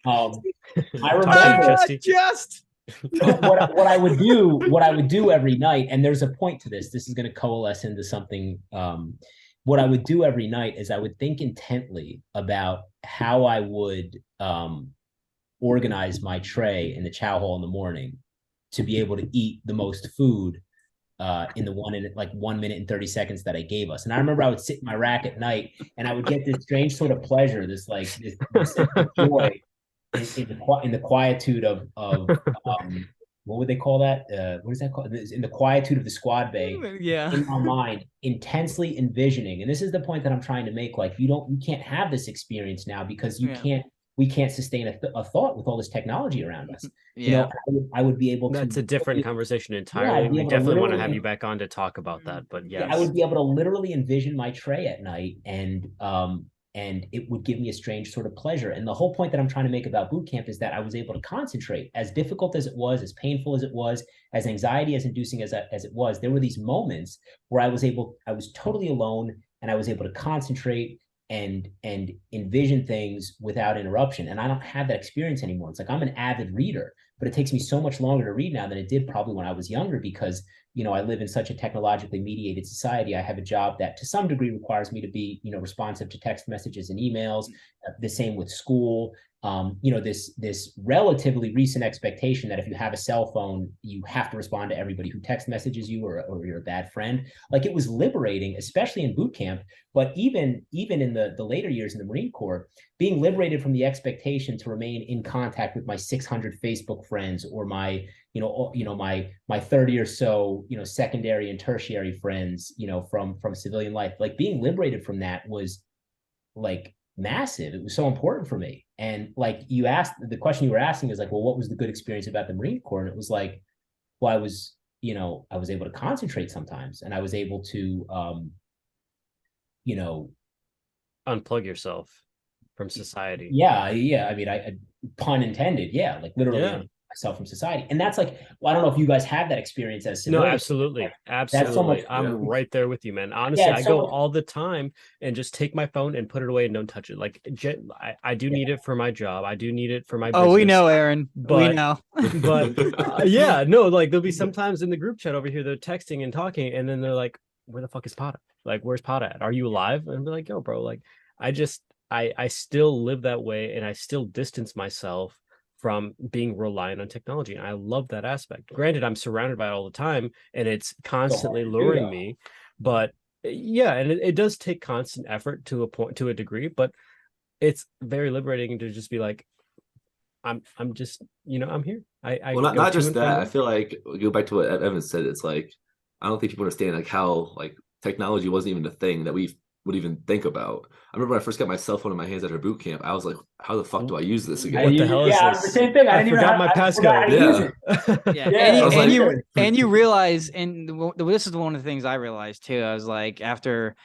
Paul, I remember what I would do every night, and there's a point to this. This is going to coalesce into something. What I would do every night is I would think intently about how I would organize my tray in the chow hall in the morning to be able to eat the most food in the 1 minute and 30 seconds that I gave us. And I remember I would sit in my rack at night and I would get this strange sort of pleasure, this joy in the quietude of what would they call that? What is that called? In the quietude of the squad bay, Yeah. in my mind, intensely envisioning. And this is the point that I'm trying to make. Like, you can't have this experience now because we can't sustain a thought with all this technology around us. You know, I would be able to. That's a different conversation entirely. I'd be We able to definitely want to have literally- you back on to talk about that. But yes, I would be able to literally envision my tray at night, and it would give me a strange sort of pleasure. And the whole point that I'm trying to make about boot camp is that I was able to concentrate. As difficult as it was, as painful as it was, as anxiety as inducing as it was, there were these moments where I was totally alone, and I was able to concentrate and envision things without interruption. And I don't have that experience anymore. It's like I'm an avid reader, but it takes me so much longer to read now than it did probably when I was younger, because I live in such a technologically mediated society. I have a job that to some degree requires me to be, responsive to text messages and emails. The same with school. This relatively recent expectation that if you have a cell phone, you have to respond to everybody who text messages you, or you're a bad friend. Like, it was liberating, especially in boot camp, but even in the later years in the Marine Corps, being liberated from the expectation to remain in contact with my 600 Facebook friends, or my my 30 or so secondary and tertiary friends from civilian life. Like, being liberated from that was like massive. It was so important for me. And like, the question you were asking is like, well, what was the good experience about the Marine Corps? And it was like, well, I was able to concentrate sometimes, and I was able to unplug yourself from society. Yeah. I mean, I pun intended. Yeah, like literally. Yeah. Myself from society. And that's like, well, I don't know if you guys have that experience as civilians. No, absolutely. That's so much, I'm right there with you, man. Honestly, I go all the time and just take my phone and put it away and don't touch it. Like, I do need it for my job. I do need it for my business. Oh, we know, Aaron. We know. But yeah, no, like, there'll be sometimes in the group chat over here, they're texting and talking, and then they're like, where the fuck is Pata? Like, where's Pata at? Are you alive? And I'll be like, yo, bro, like, I still live that way, and I still distance myself from being reliant on technology. And I love that aspect. Granted, I'm surrounded by it all the time, and it's constantly luring me, but yeah, and it does take constant effort to a degree, but it's very liberating to just be like, I'm just, I'm here. Well, not just that. I feel like, go back to what Evan said. It's like, I don't think people understand like how like technology wasn't even a thing that we would even think about. I remember when I first got my cell phone in my hands at our boot camp, I was like, how the fuck do I use this again? What the hell is this? The same thing. I forgot my passcode. And you realize, and this is one of the things I realized too. I was like, after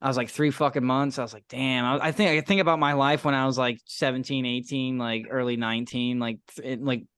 I was like 3 fucking months, I was like, damn, I think about my life when I was like 17, 18, like early 19, like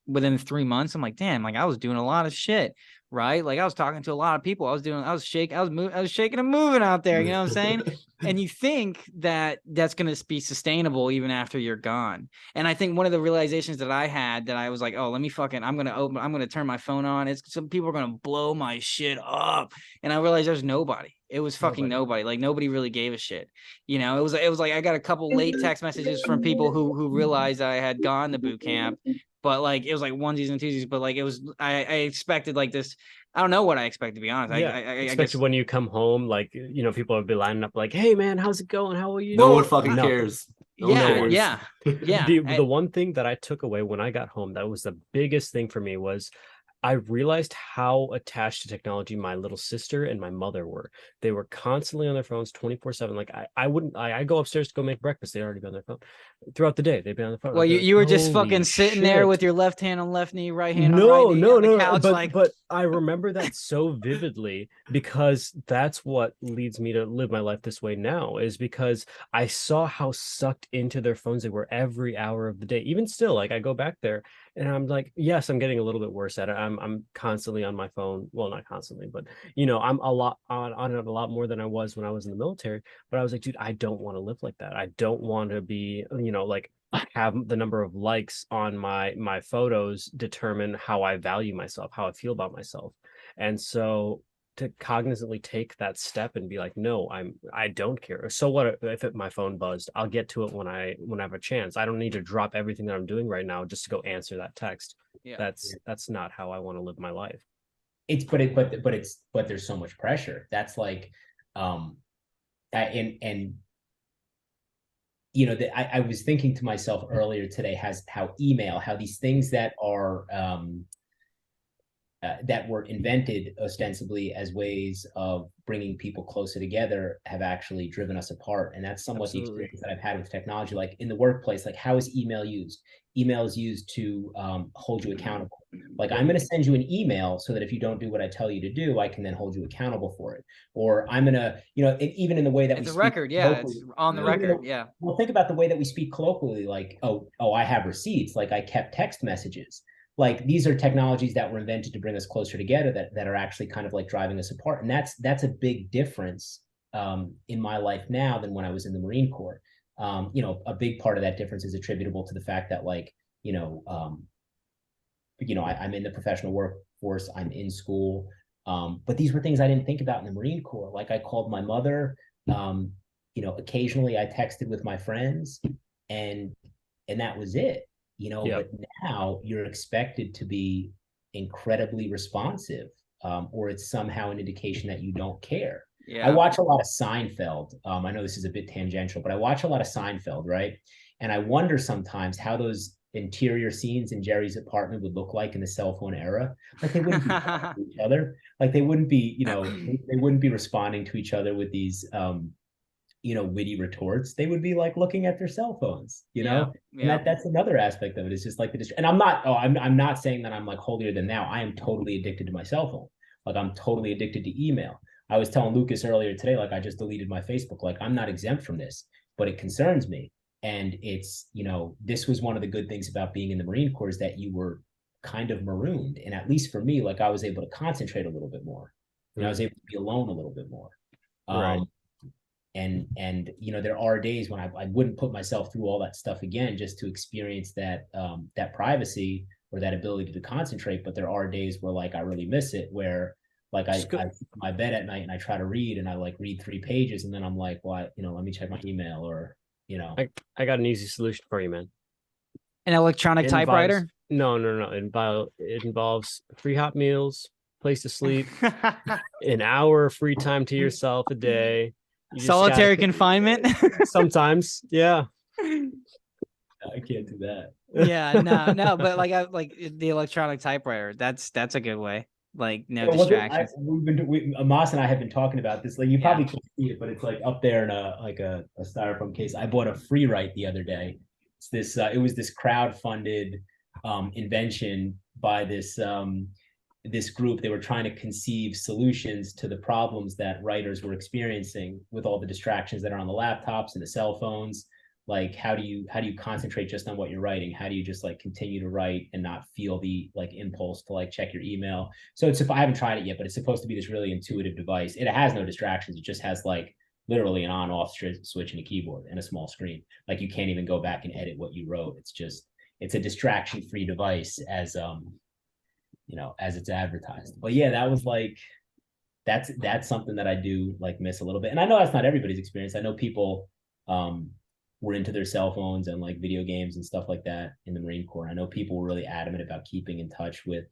within 3 months, I'm like, damn, like I was doing a lot of shit. Right. Like, I was talking to a lot of people. I was shaking and moving out there. You know what I'm saying? And you think that that's going to be sustainable even after you're gone. And I think one of the realizations that I had, that I was like, oh, I'm going to turn my phone on. Some people are going to blow my shit up. And I realized there's nobody. It was fucking nobody. Like, nobody really gave a shit. It was like, I got a couple late text messages from people who realized I had gone to boot camp. But like, it was like onesies and twosies, but like, it was, I expected like this. I don't know what I expect, to be honest. Yeah, I guess when you come home, like, people would be lining up like, hey man, how's it going? How are you? No one fucking cares. No one cares. Yeah. The one thing that I took away when I got home, that was the biggest thing for me, was I realized how attached to technology my little sister and my mother were. They were constantly on their phones 24/7. Like, I go upstairs to go make breakfast. They'd already be on their phone throughout the day. They'd be on the phone. Well, you were just fucking sitting there with your left hand on left knee, right hand on right knee on the couch, but I remember that so vividly, because that's what leads me to live my life this way now, is because I saw how sucked into their phones they were every hour of the day. Even still, like, I go back there and I'm like, yes, I'm getting a little bit worse at it. I'm constantly on my phone. Well, not constantly, but I'm a lot on it a lot more than I was when I was in the military. But I was like, dude, I don't want to live like that. I don't want to be, like, have the number of likes on my photos determine how I value myself, how I feel about myself. And so to cognizantly take that step and be like, no, I don't care. So what if my phone buzzed? I'll get to it when I have a chance. I don't need to drop everything that I'm doing right now just to go answer that text. Yeah. That's not how I want to live my life. But there's so much pressure. That's like, I was thinking to myself earlier today, how these things that are that were invented ostensibly as ways of bringing people closer together have actually driven us apart. And that's somewhat the experience that I've had with technology. Like in the workplace, like how is email used? Email is used to hold you accountable. Like I'm going to send you an email so that if you don't do what I tell you to do, I can then hold you accountable for it. Or I'm going to, even in the way that It's we a speak record. Yeah. locally, It's on the record. Yeah. well, think about the way that we speak colloquially, like, oh, I have receipts, like I kept text messages. Like these are technologies that were invented to bring us closer together that are actually kind of like driving us apart. And that's a big difference in my life now than when I was in the Marine Corps. A big part of that difference is attributable to the fact that like, I'm in the professional workforce, I'm in school. But these were things I didn't think about in the Marine Corps. Like I called my mother, occasionally I texted with my friends and that was it. But now you're expected to be incredibly responsive, or it's somehow an indication that you don't care. Yeah. I watch a lot of Seinfeld. I know this is a bit tangential, but I watch a lot of Seinfeld, right? And I wonder sometimes how those interior scenes in Jerry's apartment would look like in the cell phone era. Like they wouldn't be talking to each other. Like they wouldn't be, they wouldn't be responding to each other with these witty retorts. They would be like looking at their cell phones, Yeah. and that's another aspect of it. It's just like and I'm not saying that I'm like holier than thou. I am totally addicted to my cell phone. Like I'm totally addicted to email. I was telling Lucas earlier today, like I just deleted my Facebook. Like I'm not exempt from this, but it concerns me. And it's, this was one of the good things about being in the Marine Corps is that you were kind of marooned. And at least for me, like I was able to concentrate a little bit more. I was able to be alone a little bit more. Right. And there are days when I wouldn't put myself through all that stuff again just to experience that that privacy or that ability to concentrate. But there are days where like I really miss it, where like I sit in my bed at night and I try to read and I like read 3 pages and then I'm like, well, let me check my email or I got an easy solution for you, man. An electronic typewriter? No. It involves 3 hot meals, place to sleep, an hour of free time to yourself a day. Solitary confinement? Sometimes, yeah. I can't do that. Yeah, no, but like the electronic typewriter. That's a good way. Like no distractions. Amos and I have been talking about this. Like you probably can't see it, but it's like up there in a styrofoam case. I bought a free write the other day. It's this. It was this crowd-funded invention by this this group. They were trying to conceive solutions to the problems that writers were experiencing with all the distractions that are on the laptops and the cell phones. Like how do you concentrate just on what you're writing? How do you just like continue to write and not feel the like impulse to like check your email? So I haven't tried it yet, but it's supposed to be this really intuitive device. It has no distractions. It just has like literally an on-off switch and a keyboard and a small screen. Like you can't even go back and edit what you wrote. It's a distraction-free device as as it's advertised. But yeah, that was like that's something that I do like miss a little bit. And I know that's not everybody's experience. I know people were into their cell phones and like video games and stuff like that in the Marine Corps. I know people were really adamant about keeping in touch with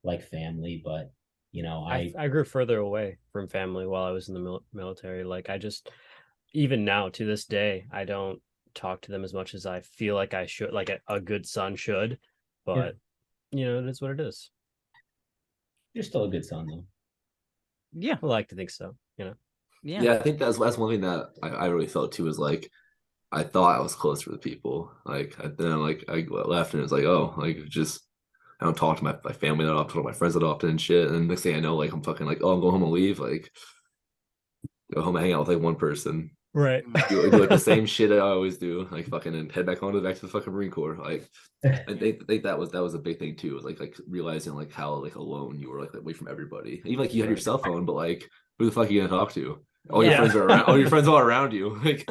like family, but I grew further away from family while I was in the military. Like I just, even now to this day, I don't talk to them as much as I feel like I should, like a good son should, but it is what it is. You're still a good son though. Yeah. I like to think so, Yeah, I think that's one thing that I really felt too, is like I thought I was closer with people. Like then like I left and it was like, oh, like just I don't talk to my family that often, talk to my friends that often and shit. And next thing I know, like I'm fucking like, oh, I'm going home and leave. Like go home and hang out with like one person. Right. Do like the same shit I always do, like fucking and head back to the fucking Marine Corps. Like I think that was a big thing too, like realizing like how like alone you were, like away from everybody. Even like you had your cell phone, but like who the fuck are you gonna talk to? All your friends are around. All your friends all around you. Like,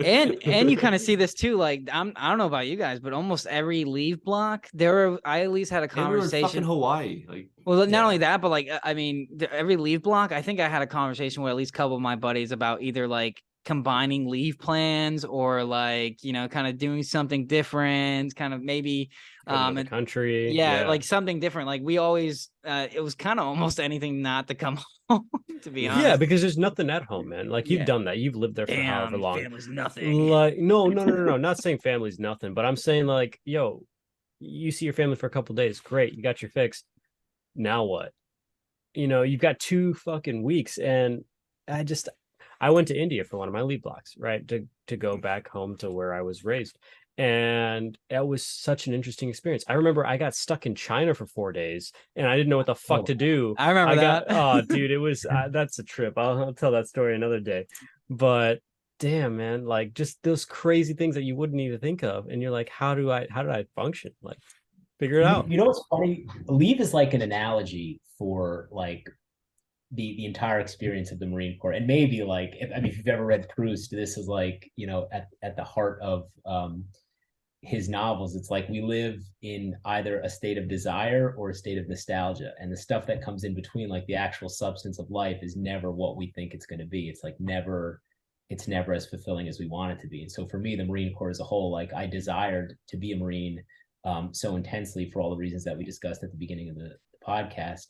and you kind of see this too. Like I don't know about you guys, but almost every leave block, I at least had a conversation. We were in fucking Hawaii. Like, well, not only that, but like I mean, every leave block, I think I had a conversation with at least a couple of my buddies about either like combining leave plans or like kind of doing something different, kind of maybe the country, like something different. Like we always it was kind of almost anything not to come home, to be honest. Yeah, because there's nothing at home, man. Like you've done that, you've lived there for however long. Family's nothing. Like no, not saying family's nothing, but I'm saying like, yo, you see your family for a couple of days, great, you got your fix. now what? You know, you've got 2 fucking weeks, and I went to India for one of my leave blocks, right, to go back home to where I was raised. And it was such an interesting experience. I remember I got stuck in China for 4 days, and I didn't know what the fuck to do. I remember that. Oh, dude, it was that's a trip. I'll tell that story another day. But damn, man, like just those crazy things that you wouldn't even think of, and you're like, how did I function? Like, figure it out. You know what's funny? Leave is like an analogy for like the entire experience of the Marine Corps. And maybe like, if you've ever read Proust, this is like, you know, at the heart of his novels. It's like we live in either a state of desire or a state of nostalgia. And the stuff that comes in between, like the actual substance of life, is never what we think it's going to be. It's like it's never as fulfilling as we want it to be. And so for me, the Marine Corps as a whole, like I desired to be a Marine so intensely for all the reasons that we discussed at the beginning of the podcast.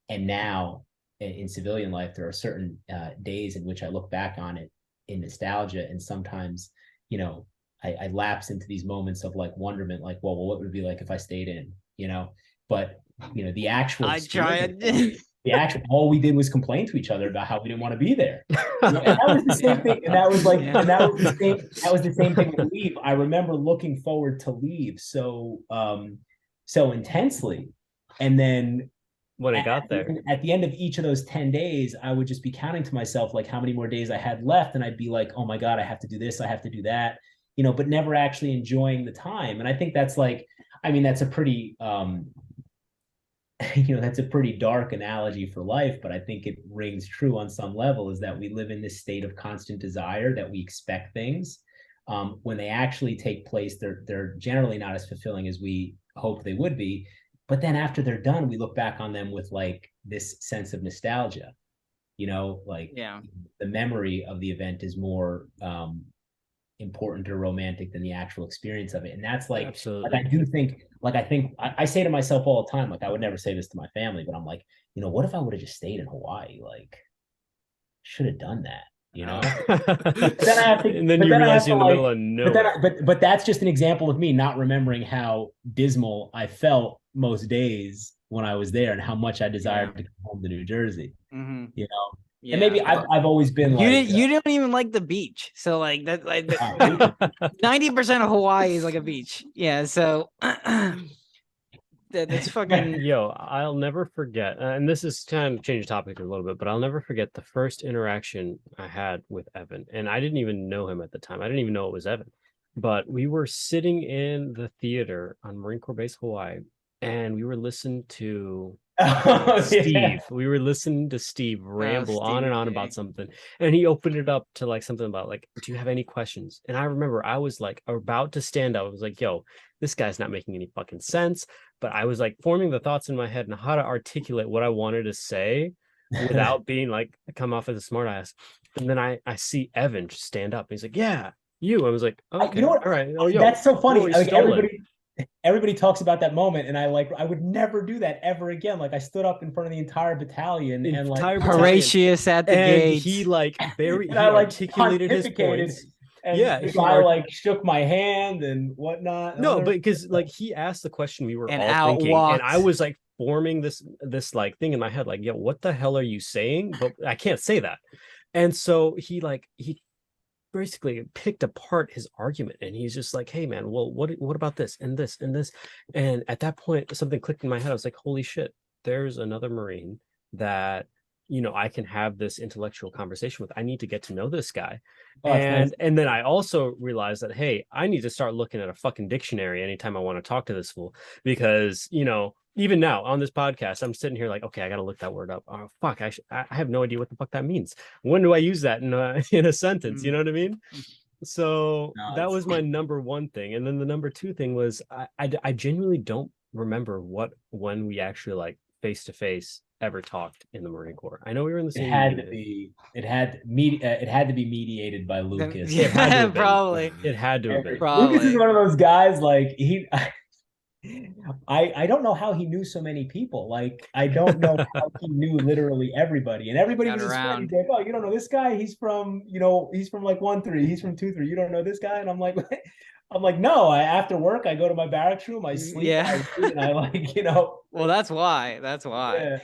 And now in civilian life, there are certain days in which I look back on it in nostalgia. And sometimes, you know, I lapse into these moments of like wonderment, like, well, what would it be like if I stayed in, you know? But, you know, the actual, all we did was complain to each other about how we didn't want to be there. You know, and that was the same thing. And that was like, and that was the same thing with leave. I remember looking forward to leave so intensely. And then when I got there, at the end of each of those 10 days, I would just be counting to myself like how many more days I had left. And I'd be like, oh my God, I have to do this, I have to do that, you know, but never actually enjoying the time. And I think that's like, I mean, that's a pretty, you know, that's a pretty dark analogy for life, but I think it rings true on some level, is that we live in this state of constant desire, that we expect things. When they actually take place, they're generally not as fulfilling as we hope they would be. But then after they're done, we look back on them with like this sense of nostalgia, you know, like the memory of the event is more important or romantic than the actual experience of it. And that's like, absolutely. Like I do think, like I say to myself all the time, like I would never say this to my family, but I'm like, you know, what if I would have just stayed in Hawaii? Like, should have done that, you know? But then I have to, and then you realize you're in the middle of nowhere. But that's just an example of me not remembering how dismal I felt most days when I was there, and how much I desired to come home to New Jersey. You know. Yeah. And maybe I've always been like you didn't even like the beach, so like that, like 90% of Hawaii is like a beach. Yeah, so that's fucking. Yo, I'll never forget, and this is kind of change the topic a little bit, but I'll never forget the first interaction I had with Evan, and I didn't even know him at the time. I didn't even know it was Evan, but we were sitting in the theater on Marine Corps Base Hawaii, and we were listening to. Steve. Yeah. We were listening to Steve ramble on and on about something, and he opened it up to like something about like, do you have any questions? And I remember I was like about to stand up. I was like, yo, this guy's not making any fucking sense. But I was like forming the thoughts in my head and how to articulate what I wanted to say without being like come off as a smart ass. And then I see Evan just stand up. He's like, yeah, you. I was like, okay, you know what? All right. Oh, yo, that's so funny. Like everybody talks about that moment, and I would never do that ever again. Like I stood up in front of the entire battalion and like Horatius at the gate. He like he articulated his points. And the guy like shook my hand and whatnot. No, but because like he asked the question we were all thinking, and I was like forming this like thing in my head, like, yo, what the hell are you saying? But I can't say that. And so he basically picked apart his argument, and he's just like, hey man, well, what about this and this and this? And at that point something clicked in my head. I was like, holy shit, there's another Marine that, you know, I can have this intellectual conversation with. I need to get to know this guy. And then I also realized that, hey, I need to start looking at a fucking dictionary anytime I want to talk to this fool, because, you know, even now on this podcast, I'm sitting here like, okay, I got to look that word up. Oh, fuck. I have no idea what the fuck that means. When do I use that in a sentence? You know what I mean? So that was my number one thing. And then the number two thing was I genuinely don't remember when we actually like face to face ever talked in the Marine Corps. I know we were in the same it had to be mediated by Lucas. Yeah, probably. It had to have been. Lucas is one of those guys, like I don't know how he knew so many people. Like, I don't know how he knew literally everybody, and everybody Got was his friend. around. He's like, oh, you don't know this guy? He's from, he's from like 1-3. He's from 2-3. You don't know this guy? And I'm like, I'm like, no. After work, I go to my barracks room, I sleep, Yeah. I eat, and I like, Well, that's why. That's why. yeah.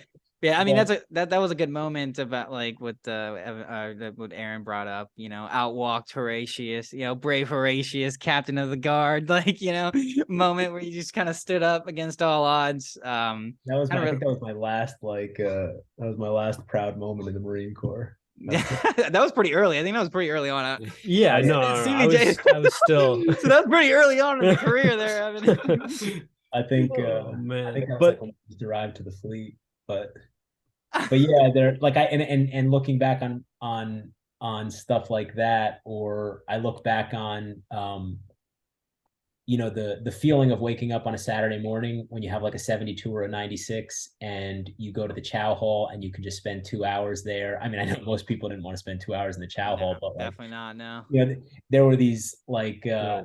Yeah, I mean But that was a good moment about like what what Aaron brought up, outwalked Horatius, brave Horatius, captain of the guard, like, moment where you just kind of stood up against all odds. that was Kind I of think that was my last that was my last proud moment in the Marine Corps. that was pretty early. I think that was pretty early on. Yeah, I- no, CBJ. I was still. So that's pretty early on in the career there, Evan. I think Oh I think man, that's but like when I was derived to the fleet, but yeah, they're like and looking back on stuff like that, or I look back on the feeling of waking up on a Saturday morning when you have like a 72 or a 96 and you go to the chow hall and you can just spend 2 hours there. I mean, I know most people didn't want to spend 2 hours in the chow hall, but like, Definitely not. No. there were these like no.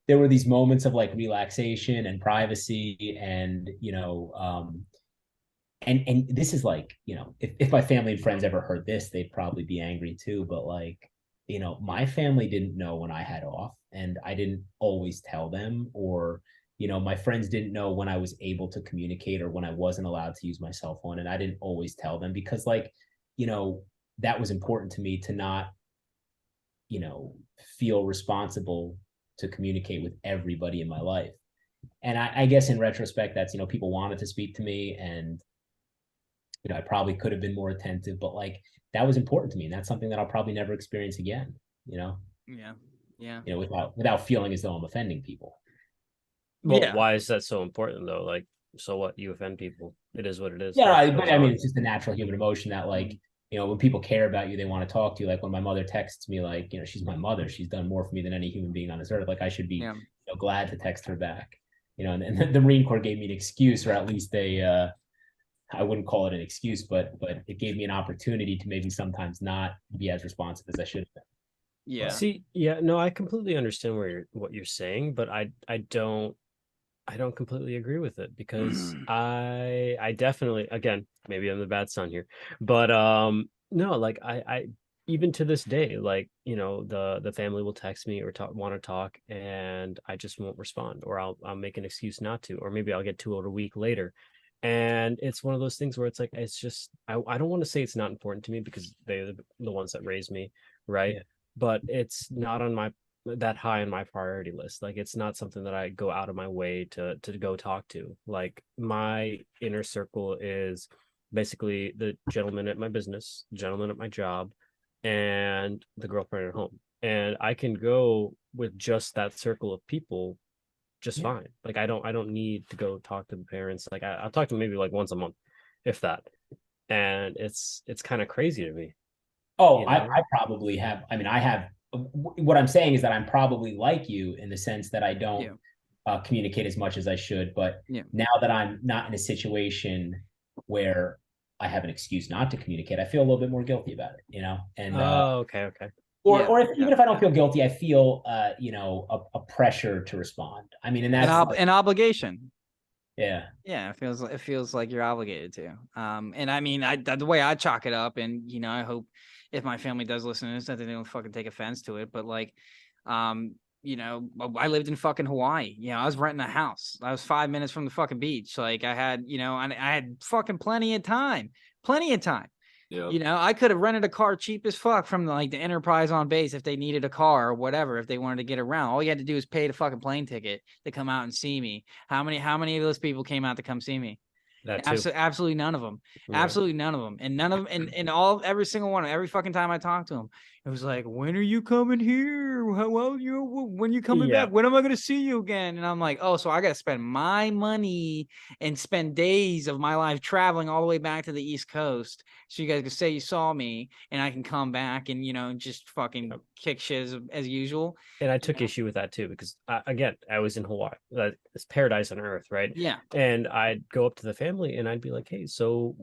there were these moments of like relaxation and privacy, and and this is like, if my family and friends ever heard this, they'd probably be angry too. But like, my family didn't know when I had off, and I didn't always tell them, or, my friends didn't know when I was able to communicate or when I wasn't allowed to use my cell phone. And I didn't always tell them because like, that was important to me to not, feel responsible to communicate with everybody in my life. And I guess in retrospect, that's, people wanted to speak to me, and I probably could have been more attentive, but like, that was important to me. And that's something that I'll probably never experience again, Yeah. Yeah. without feeling as though I'm offending people. Well, Yeah. why is that so important though? Like, so what? You offend people. It is what it is. Yeah, Life but goes I mean, on. it's just a natural human emotion that like, when people care about you, they want to talk to you. Like when my mother texts me, like, she's my mother. She's done more for me than any human being on this earth. Like I should be Yeah. glad to text her back. And the Marine Corps gave me an excuse, or at least I wouldn't call it an excuse, but it gave me an opportunity to maybe sometimes not be as responsive as I should have been. Yeah. See, yeah, no, I completely understand what you're saying, but I don't completely agree with it, because I definitely, again, maybe I'm the bad son here, but no, like I even to this day, like, the family will text me or want to talk, and I just won't respond, or I'll make an excuse not to, or maybe I'll get to it a week later. And it's one of those things where it's like, it's just, I don't want to say it's not important to me, because they're the ones that raised me, right? Yeah. But it's not on that high on my priority list. Like, it's not something that I go out of my way to go talk to. Like, my inner circle is basically the gentleman at my business, gentleman at my job, and the girlfriend at home. And I can go with just that circle of people just fine. Like, I don't need to go talk to the parents. Like, I'll talk to them maybe like once a month, if that. And it's kind of crazy to me. Oh, I probably have. I mean, I have. What I'm saying is that I'm probably like you in the sense that I don't communicate as much as I should. But now that I'm not in a situation where I have an excuse not to communicate, I feel a little bit more guilty about it, And okay. or even if I don't feel guilty, I feel a pressure to respond. I mean, and that's an obligation. Yeah. It feels like you're obligated to. And I mean, the way I chalk it up, and I hope if my family does listen to this, that they don't fucking take offense to it. But like, I lived in fucking Hawaii. I was renting a house. I was 5 minutes from the fucking beach. Like I had, and I had fucking plenty of time. Yeah. I could have rented a car cheap as fuck from the Enterprise on base if they needed a car or whatever, if they wanted to get around. All you had to do is pay the fucking plane ticket to come out and see me. How many of those people came out to come see me? That too. Absolutely none of them. Yeah. Absolutely none of them. And none of them, and every single one, every fucking time I talked to them, it was like, when are you coming here? Well, when you coming back? When am I going to see you again? And I'm like, oh, so I got to spend my money and spend days of my life traveling all the way back to the East Coast, so you guys can say you saw me, and I can come back and just fucking kick shit as usual. And I took issue with that too, because again, I was in Hawaii. It's paradise on earth, right? Yeah. And I'd go up to the family and I'd be like, hey, so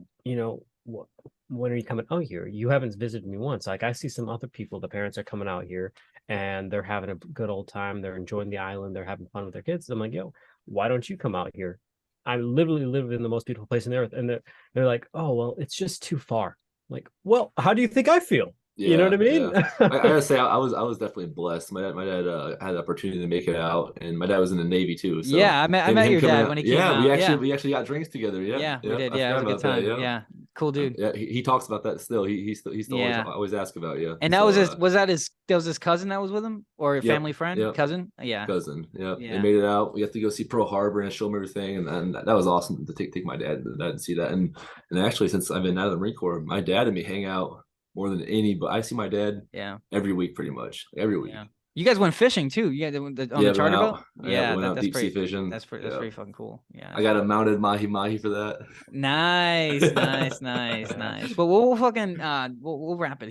when are you coming out here? You haven't visited me once. Like, I see some other people, the parents are coming out here and they're having a good old time. They're enjoying the island. They're having fun with their kids. I'm like, yo, why don't you come out here? I literally live in the most beautiful place on the earth. And they're like, oh, well, it's just too far. Like, well, how do you think I feel? You know what I mean? I gotta say, I was definitely blessed. My dad had the opportunity to make it out, and my dad was in the Navy too. So Yeah, I met him your coming dad out, when he came out. we actually got drinks together. Yeah, we did. I Yeah, it was forgot a good about that. time. Yeah, cool dude. Yeah, he talks about that still. He still Yeah. always ask about you. And that So, was his cousin that was with him, or a Yep, family friend, yep. cousin? Yeah. cousin. Yeah, they Yeah. made it out. We have to go see Pearl Harbor and show him everything, and that was awesome to take my dad to that and see that. And actually, since I've been out of the Marine Corps, my dad and me hang out more than any. But I see my dad Yeah. every week, pretty much every week. Yeah. You guys went fishing too. You guys on the charter boat? Yeah, went out that's deep sea pretty. fishing. That's pretty fucking cool. Yeah. I got a mounted mahi for that. Nice. Well, we'll fucking we'll wrap it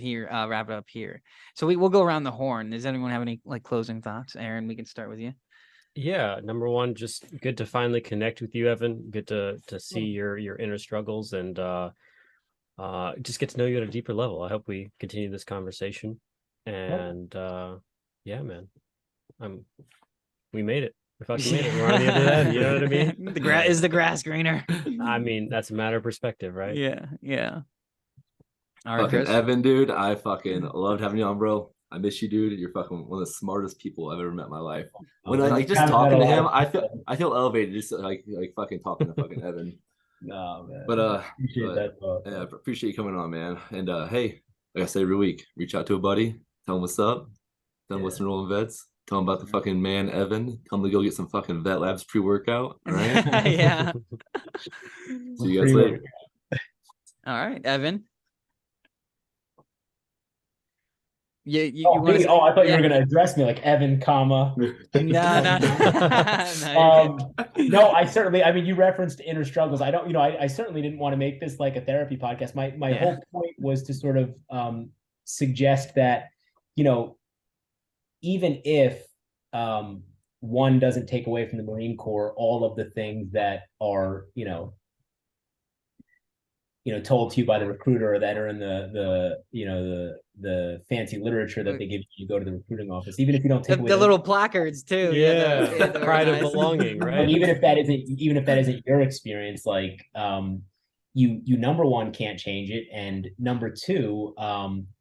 up here. So we'll go around the horn. Does anyone have any like closing thoughts? Aaron, we can start with you. Yeah, number one, just good to finally connect with you, Evan. Good to see your inner struggles and just get to know you at a deeper level. I hope we continue this conversation. And yeah, man. We made it. We fucking made it. We're on the other end. You know what I mean? Is the grass greener? I mean, that's a matter of perspective, right? Yeah. All right, Fucking Chris. Evan, dude. I fucking loved having you on, bro. I miss you, dude. You're fucking one of the smartest people I've ever met in my life. When I like just talking to him, I feel elevated just like fucking talking to fucking Evan. No, man. But appreciate that. Yeah, appreciate you coming on, man. And hey, like I say every week, reach out to a buddy, tell him what's up, tell him what's enrolling vets, tell him about the fucking man Evan. Tell him to go get some fucking Vet Labs pre-workout. All right. Yeah. See you guys later. All right, Evan. Yeah, I thought you were gonna address me like Evan, comma. No. No, I certainly. I mean, you referenced inner struggles. I don't. I certainly didn't want to make this like a therapy podcast. My whole point was to sort of suggest that, even if one doesn't take away from the Marine Corps all of the things that are told to you by the recruiter, or that are in the fancy literature that they give you to go to the recruiting office, even if you don't take away the little placards too. The pride of belonging, right? And even if that isn't your experience, like you number one can't change it, and number two,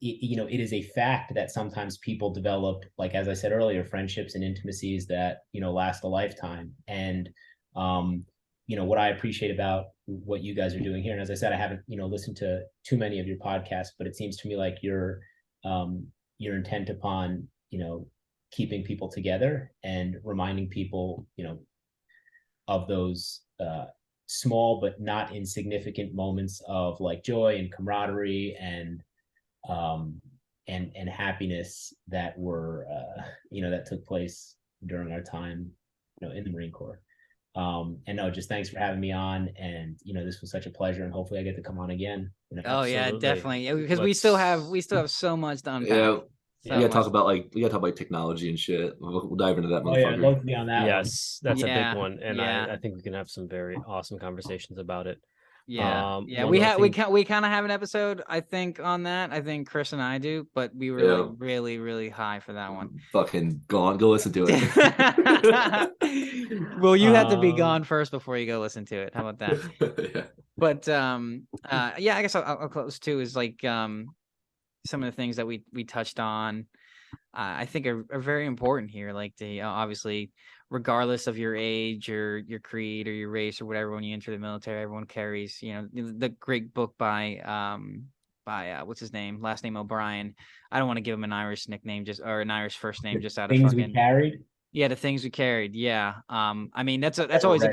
it is a fact that sometimes people develop, like as I said earlier, friendships and intimacies that last a lifetime. And what I appreciate about what you guys are doing here, and as I said, I haven't listened to too many of your podcasts, but it seems to me like you're intent upon keeping people together and reminding people of those small but not insignificant moments of like joy and camaraderie and happiness that were that took place during our time in the Marine Corps. And no, just thanks for having me on, and this was such a pleasure, and hopefully I get to come on again. Oh yeah, definitely, because we still have so much to unpack. Yeah. We gotta talk about technology and shit. We'll dive into that. I'd love to be on that. Yes, that's a big one, and yeah. I think we can have some very awesome conversations about it. Yeah, we kind of have an episode, I think, on that. I think Chris and I do, but we were like really, really high for that one. Fucking go listen to it. Well, you have to be gone first before you go listen to it. How about that? Yeah. But I guess I'll close too. Is like some of the things that we touched on, I think are very important here. Like the obviously, regardless of your age or your creed or your race or whatever, when you enter the military, everyone carries, the great book by what's his name? Last name O'Brien. I don't want to give him an Irish nickname or an Irish first name just out of things fucking we carried. Yeah, the things we carried. Yeah. I mean that's always a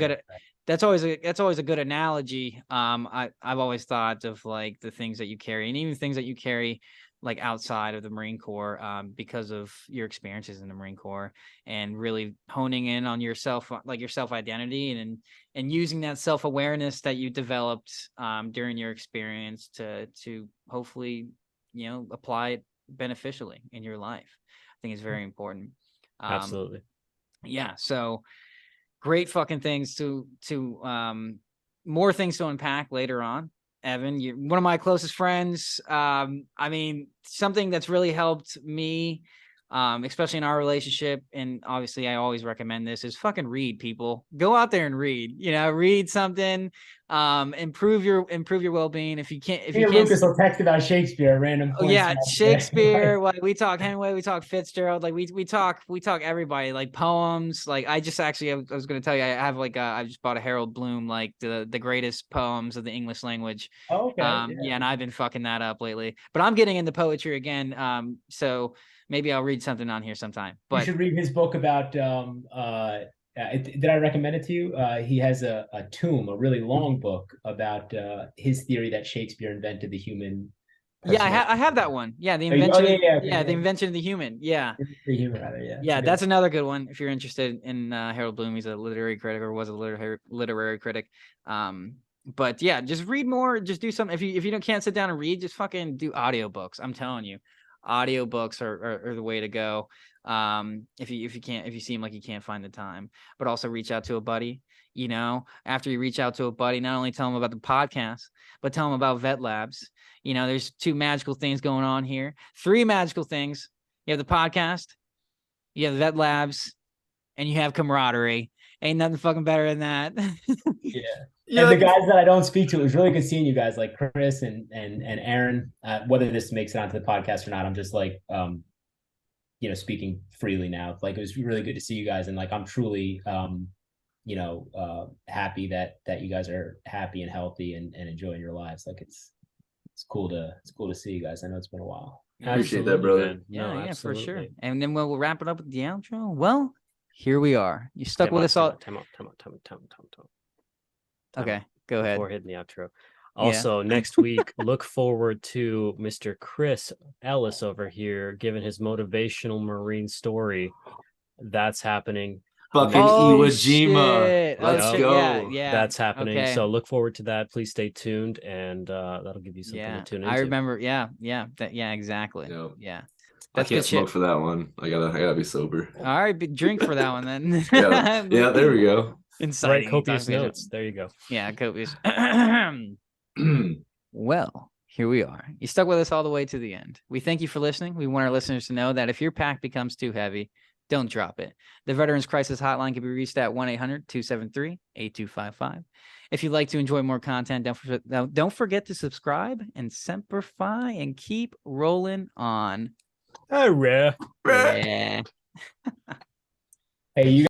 good analogy. I've always thought of like the things that you carry, and even things that you carry like outside of the Marine Corps, because of your experiences in the Marine Corps, and really honing in on yourself, like your self-identity, and using that self-awareness that you developed during your experience to hopefully apply it beneficially in your life. I think it's very important. Absolutely. Yeah. So great fucking things to more things to unpack later on. Evan, you're one of my closest friends. I mean, something that's really helped me especially in our relationship. And obviously I always recommend this, is fucking read, people. Go out there and read, read something, improve your well-being. If you can't, Lucas will text about Shakespeare at random oh points. yeah, Shakespeare. Like we talk Hemingway, we talk Fitzgerald. Like we talk everybody. Like poems. Like I just actually, I was going to tell you, I have I just bought a Harold Bloom, like the greatest poems of the English language. Oh, okay. Yeah, and I've been fucking that up lately. But I'm getting into poetry again. So maybe I'll read something on here sometime. But you should read his book about. Did I recommend it to you? He has a tome, a really long book about his theory that Shakespeare invented the human. Yeah, I have that one. Yeah, the Oh, you- invention. okay, the invention of the human. Yeah, the human, rather. Yeah, yeah, that's another good one if you're interested in Harold Bloom. He's a literary critic, or was a literary critic. But yeah, just read more. Just do something. If you can't sit down and read, just fucking do audiobooks. I'm telling you, audiobooks are the way to go. If you seem like you can't find the time, but also reach out to a buddy. After you reach out to a buddy, not only tell them about the podcast, but tell them about Vet Labs. There's 2 magical things going on here. 3 magical things. You have the podcast, you have Vet Labs, and you have camaraderie. Ain't nothing fucking better than that. Yeah. And the guys that I don't speak to, it was really good seeing you guys, like Chris and Aaron. Whether this makes it onto the podcast or not, I'm just like, speaking freely now. Like, it was really good to see you guys, and like I'm truly, happy that you guys are happy and healthy and enjoying your lives. Like it's cool to see you guys. I know it's been a while. Appreciate that, brother. Man. Yeah, for sure. Absolutely. And then we'll wrap it up with the outro. Well, here we are. You stuck with us all. Time out. Okay, go ahead. Before hitting the outro. Also, next week, look forward to Mr. Chris Ellis over here giving his motivational Marine story. That's happening. Fucking Iwo Jima. Let's go. Yeah, that's happening. Okay. So look forward to that. Please stay tuned, and that'll give you something to tune into. I remember. Yeah, exactly. Yep. Yeah, I that's can't good smoke shit. for that one. I gotta be sober. All right, drink for that one then. Yeah, there we go. Inciting Write copious intoxication. notes. There you go. Yeah, copious. Well, here we are. You stuck with us all the way to the end. We thank you for listening. We want our listeners to know that if your pack becomes too heavy, don't drop it. The Veterans Crisis Hotline can be reached at 1-800-273-8255. If you'd like to enjoy more content, don't forget to subscribe and Semper Fi and keep rolling on. All right. Yeah. Hey, you